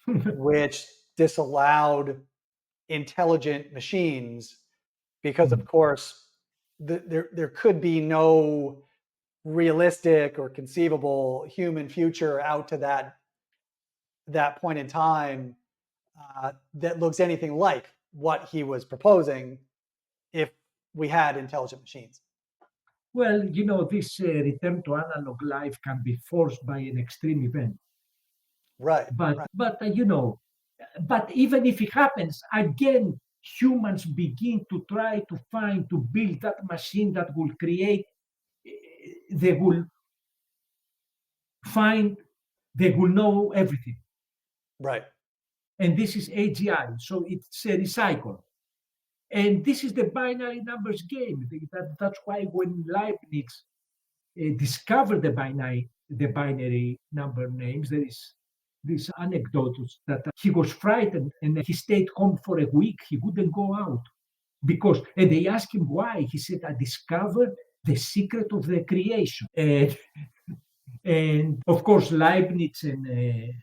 which disallowed intelligent machines, because of course there could be no realistic or conceivable human future out to that point in time that looks anything like what he was proposing if we had intelligent machines. Well, this return to analog life can be forced by an extreme event. Right. But right. but even if it happens, again, humans begin to try to build that machine that will create, they will know everything. Right. And this is AGI, so it's a recycle. And this is the binary numbers game. That's why when Leibniz discovered the binary number names, there is this anecdote that he was frightened and he stayed home for a week. He wouldn't go out and they asked him why. He said, "I discovered the secret of the creation." And of course, Leibniz and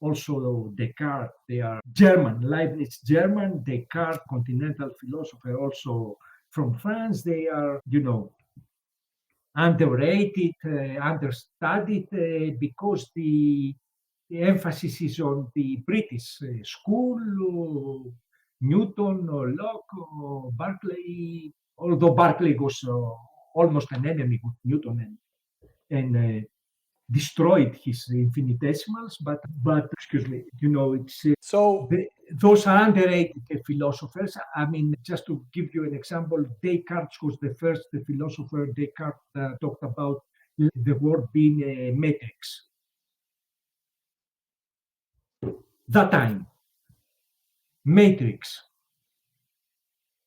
also Descartes, they are German. Leibniz, German, Descartes, continental philosopher, also from France. They are, underrated, understudied, because the emphasis is on the British school, Newton or Locke or Berkeley, although Berkeley was almost an enemy with Newton and destroyed his infinitesimals, but excuse me, it's So those are underrated philosophers. I mean, just to give you an example, Descartes was the first philosopher. Descartes talked about the world being a matrix. That time, matrix.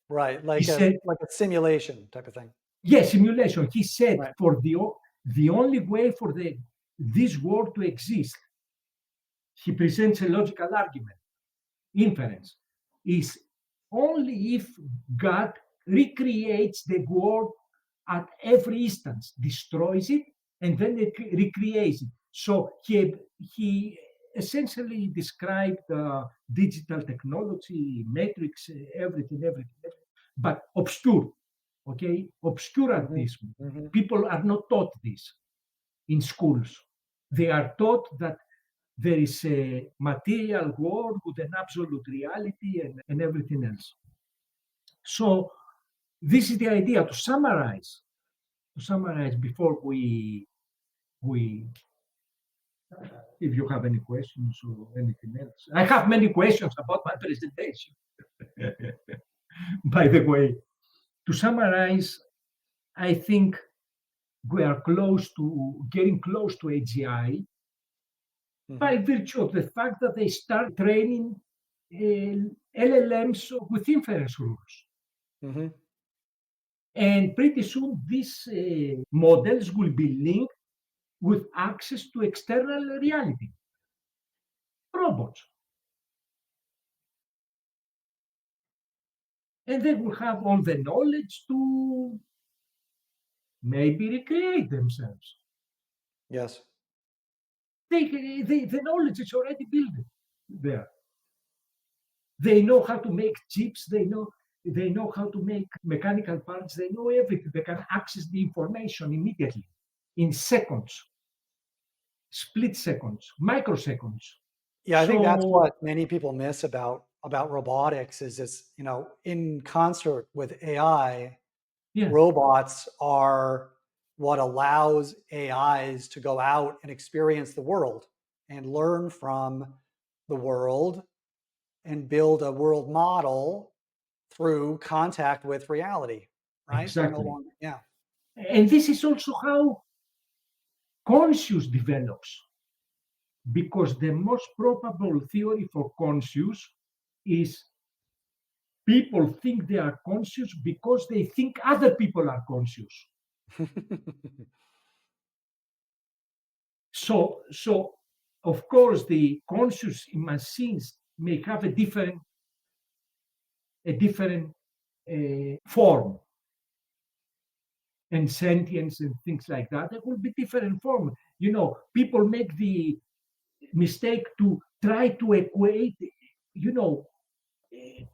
right, like He a said, like a simulation type of thing. yes, simulation. He said, Right. for the only way for this world to exist, he presents a logical argument, inference, is only if God recreates the world at every instance, destroys it, and then it recreates it. So he essentially described digital technology, matrix, everything, but obscure. Okay, obscurantism. Mm-hmm. People are not taught this in schools. They are taught that there is a material world with an absolute reality and everything else. So this is the idea. To summarize before we if you have any questions or anything else. I have many questions about my presentation. By the way, to summarize, I think we are getting close to AGI by virtue of the fact that they start training LLMs with inference rules. Mm-hmm. And pretty soon, these models will be linked with access to external reality, robots. And they will have all the knowledge to maybe recreate themselves. Yes. The knowledge is already built there. They know how to make chips. They know how to make mechanical parts. They know everything. They can access the information immediately. in seconds, split seconds, microseconds. Yeah, I think that's So what many people miss about robotics is this, in concert with AI, yeah, robots are what allows AIs to go out and experience the world and learn from the world and build a world model through contact with reality, right? They're no exactly. longer, yeah. And this is also how conscious develops, because the most probable theory for conscious is people think they are conscious because they think other people are conscious. So of course, the conscious machines may have a different form and sentience and things like that. It will be different form. People make the mistake to try to equate,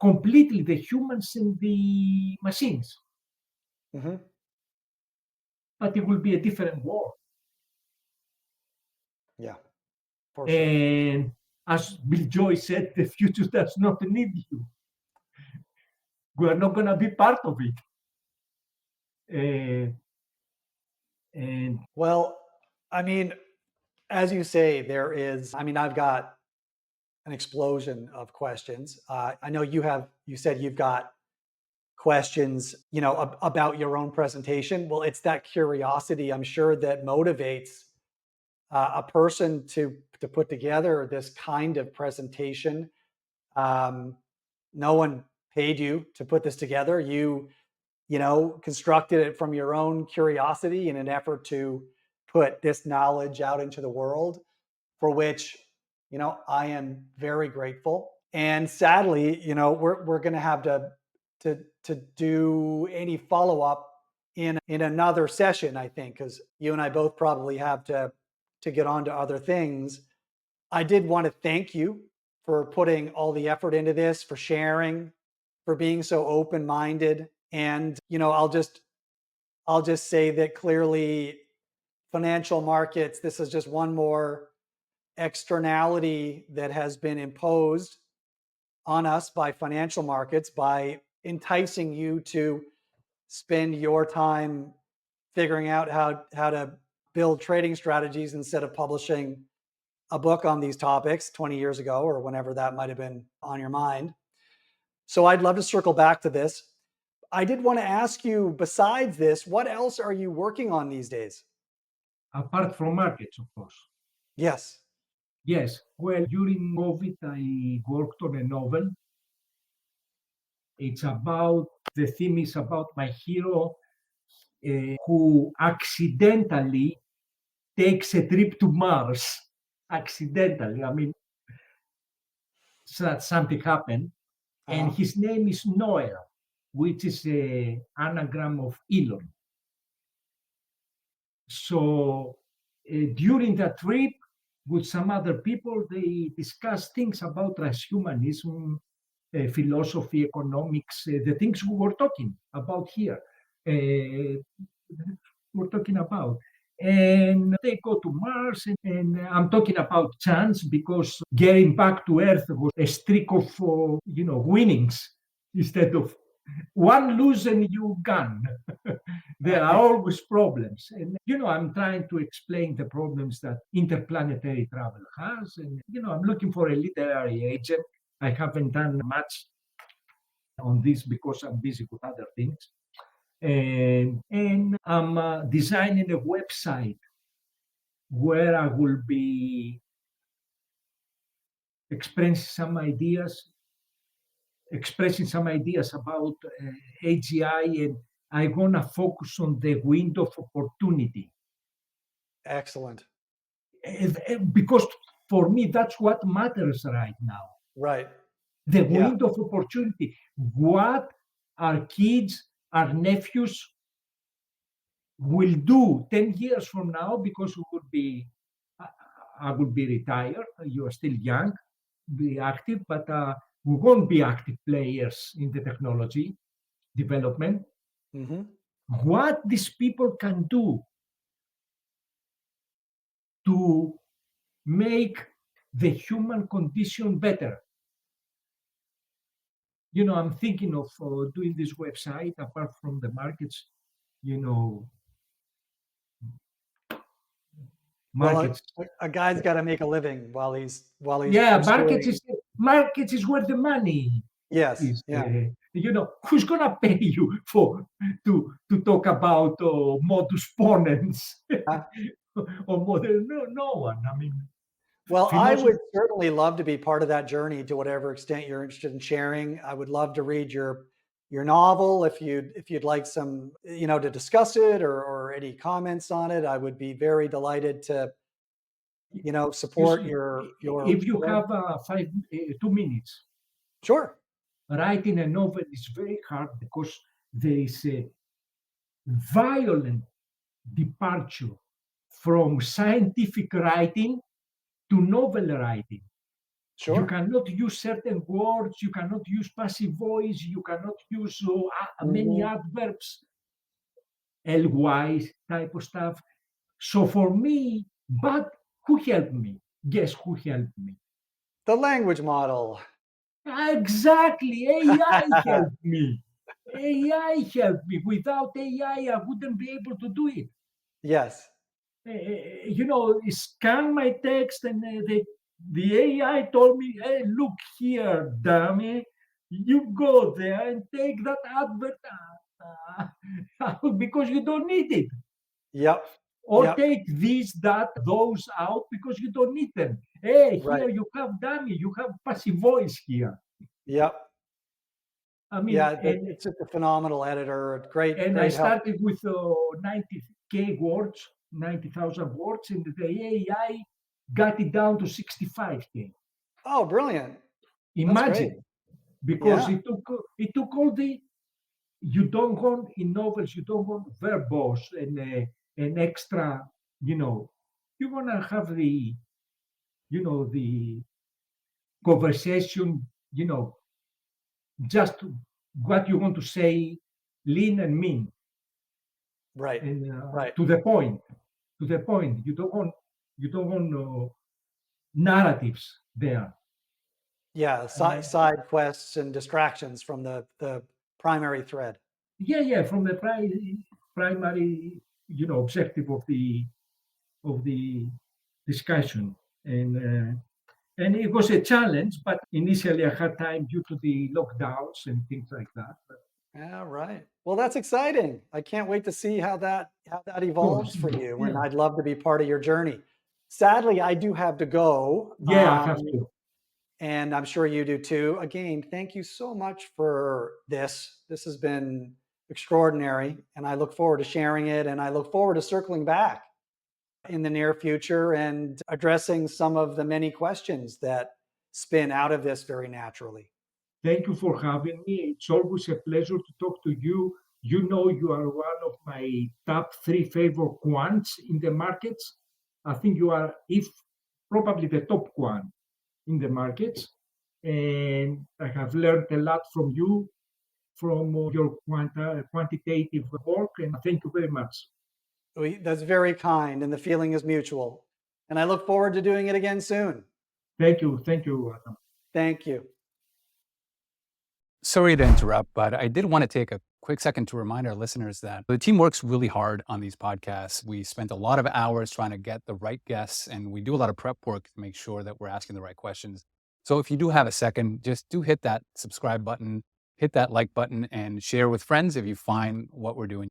completely the humans and the machines, Mhm. but it will be a different world. Yeah, for sure. And as Bill Joy said, the future does not need you. We are not going to be part of it. And Well, I mean, as you say, I've got an explosion of questions. I know you said you've got questions, about your own presentation. Well, it's that curiosity, I'm sure, that motivates a person to put together this kind of presentation. Um, no one paid you to put this together. You constructed it from your own curiosity in an effort to put this knowledge out into the world, for which, I am very grateful. And sadly, we're going to have to do any follow up in another session, I think, because you and I both probably have to get on to other things. I did want to thank you for putting all the effort into this, for sharing, for being so open minded. And I'll just say that clearly, financial markets, this is just one more externality that has been imposed on us by financial markets by enticing you to spend your time figuring out how to build trading strategies instead of publishing a book on these topics 20 years ago or whenever that might have been on your mind. So I'd love to circle back to this. I did want to ask you, besides this, what else are you working on these days? apart from markets, of course. Yes. Yes. Well, during COVID, I worked on a novel. The theme is about my hero who accidentally takes a trip to Mars. Accidentally. I mean, something happened. And Uh-huh. his name is Noel, which is an anagram of Elon. So during that trip, with some other people, they discussed things about transhumanism, philosophy, economics, the things we were talking about here. We're talking about. And they go to Mars, and I'm talking about chance because getting back to Earth was a streak of, winnings instead of one lose and you gone. There are always problems. And, I'm trying to explain the problems that interplanetary travel has. And, I'm looking for a literary agent. I haven't done much on this because I'm busy with other things. And I'm designing a website where I will be expressing some ideas about AGI, and I'm going to focus on the window of opportunity. Excellent. Because for me, that's what matters right now. Right. The Yeah. window of opportunity. What our kids, our nephews will do 10 years from now, because I will be retired. You are still young, be active, but we won't be active players in the technology development. Mm-hmm. What these people can do to make the human condition better. I'm thinking of doing this website apart from the markets, you know, Well, markets. a guy's got to make a living while he's Yeah, pursuing. markets is where the money Yes, is. yeah. Who's gonna pay you to talk about modus ponens Uh, or model? No one. I mean, Well, I philosophy. would certainly love to be part of that journey to whatever extent you're interested in sharing. I would love to read your novel if you'd like some, to discuss it or any comments on it. I would be very delighted to, You support see, your if you work. have 2 minutes, Sure. writing a novel is very hard because there is a violent departure from scientific writing to novel writing. You Sure. cannot use certain words, you cannot use passive voice, you cannot use many Mhm. adverbs, ly type of stuff. So for me, but who helped me? Guess who helped me? The language model. Exactly, AI helped me. AI helped me. Without AI, I wouldn't be able to do it. Yes. Scan my text, and the AI told me, "Hey, look here, dummy, you go there and take that advert because you don't need it, Yep. or Yep. take these, that, those out because you don't need them. Hey, Right. here you have dummy, you have passive voice here." Yep. I mean, Yeah. It's just a phenomenal editor. A Great, I great help. started with 90K words, 90,000 words, and the AI got it down to 65K. Oh, brilliant. That's great. Imagine, because Yeah. it took all the, you don't want in novels, you don't want verbose and an extra, you know, you want to have the conversation, just what you want to say, lean and mean, Right. and Right. to the point. To the point. You don't want narratives there. Yeah. Uh, Side quests and distractions from the primary thread. yeah, from the primary, objective of the discussion, and it was a challenge. But initially, I had time due to the lockdowns and things like that. But Yeah, right. Well, that's exciting. I can't wait to see how that of evolves course, for you, and yeah, I'd love to be part of your journey. Sadly, I do have to go, yeah, I have to. and I'm sure you do too. Again, thank you so much for this. This has been extraordinary, and I look forward to sharing it, and I look forward to circling back in the near future and addressing some of the many questions that spin out of this very naturally. Thank you for having me. It's always a pleasure to talk to you. You are one of my top three favorite quants in the markets. I think you are, if probably the top one in the markets. And I have learned a lot from you, from your quantitative work. And thank you very much. That's very kind, and the feeling is mutual. And I look forward to doing it again soon. Thank you. Thank you, Adam. Thank you. Sorry to interrupt, but I did want to take a quick second to remind our listeners that the team works really hard on these podcasts. We spent a lot of hours trying to get the right guests, and we do a lot of prep work to make sure that we're asking the right questions. So if you do have a second, just do hit that subscribe button, hit that like button, and share with friends if you find what we're doing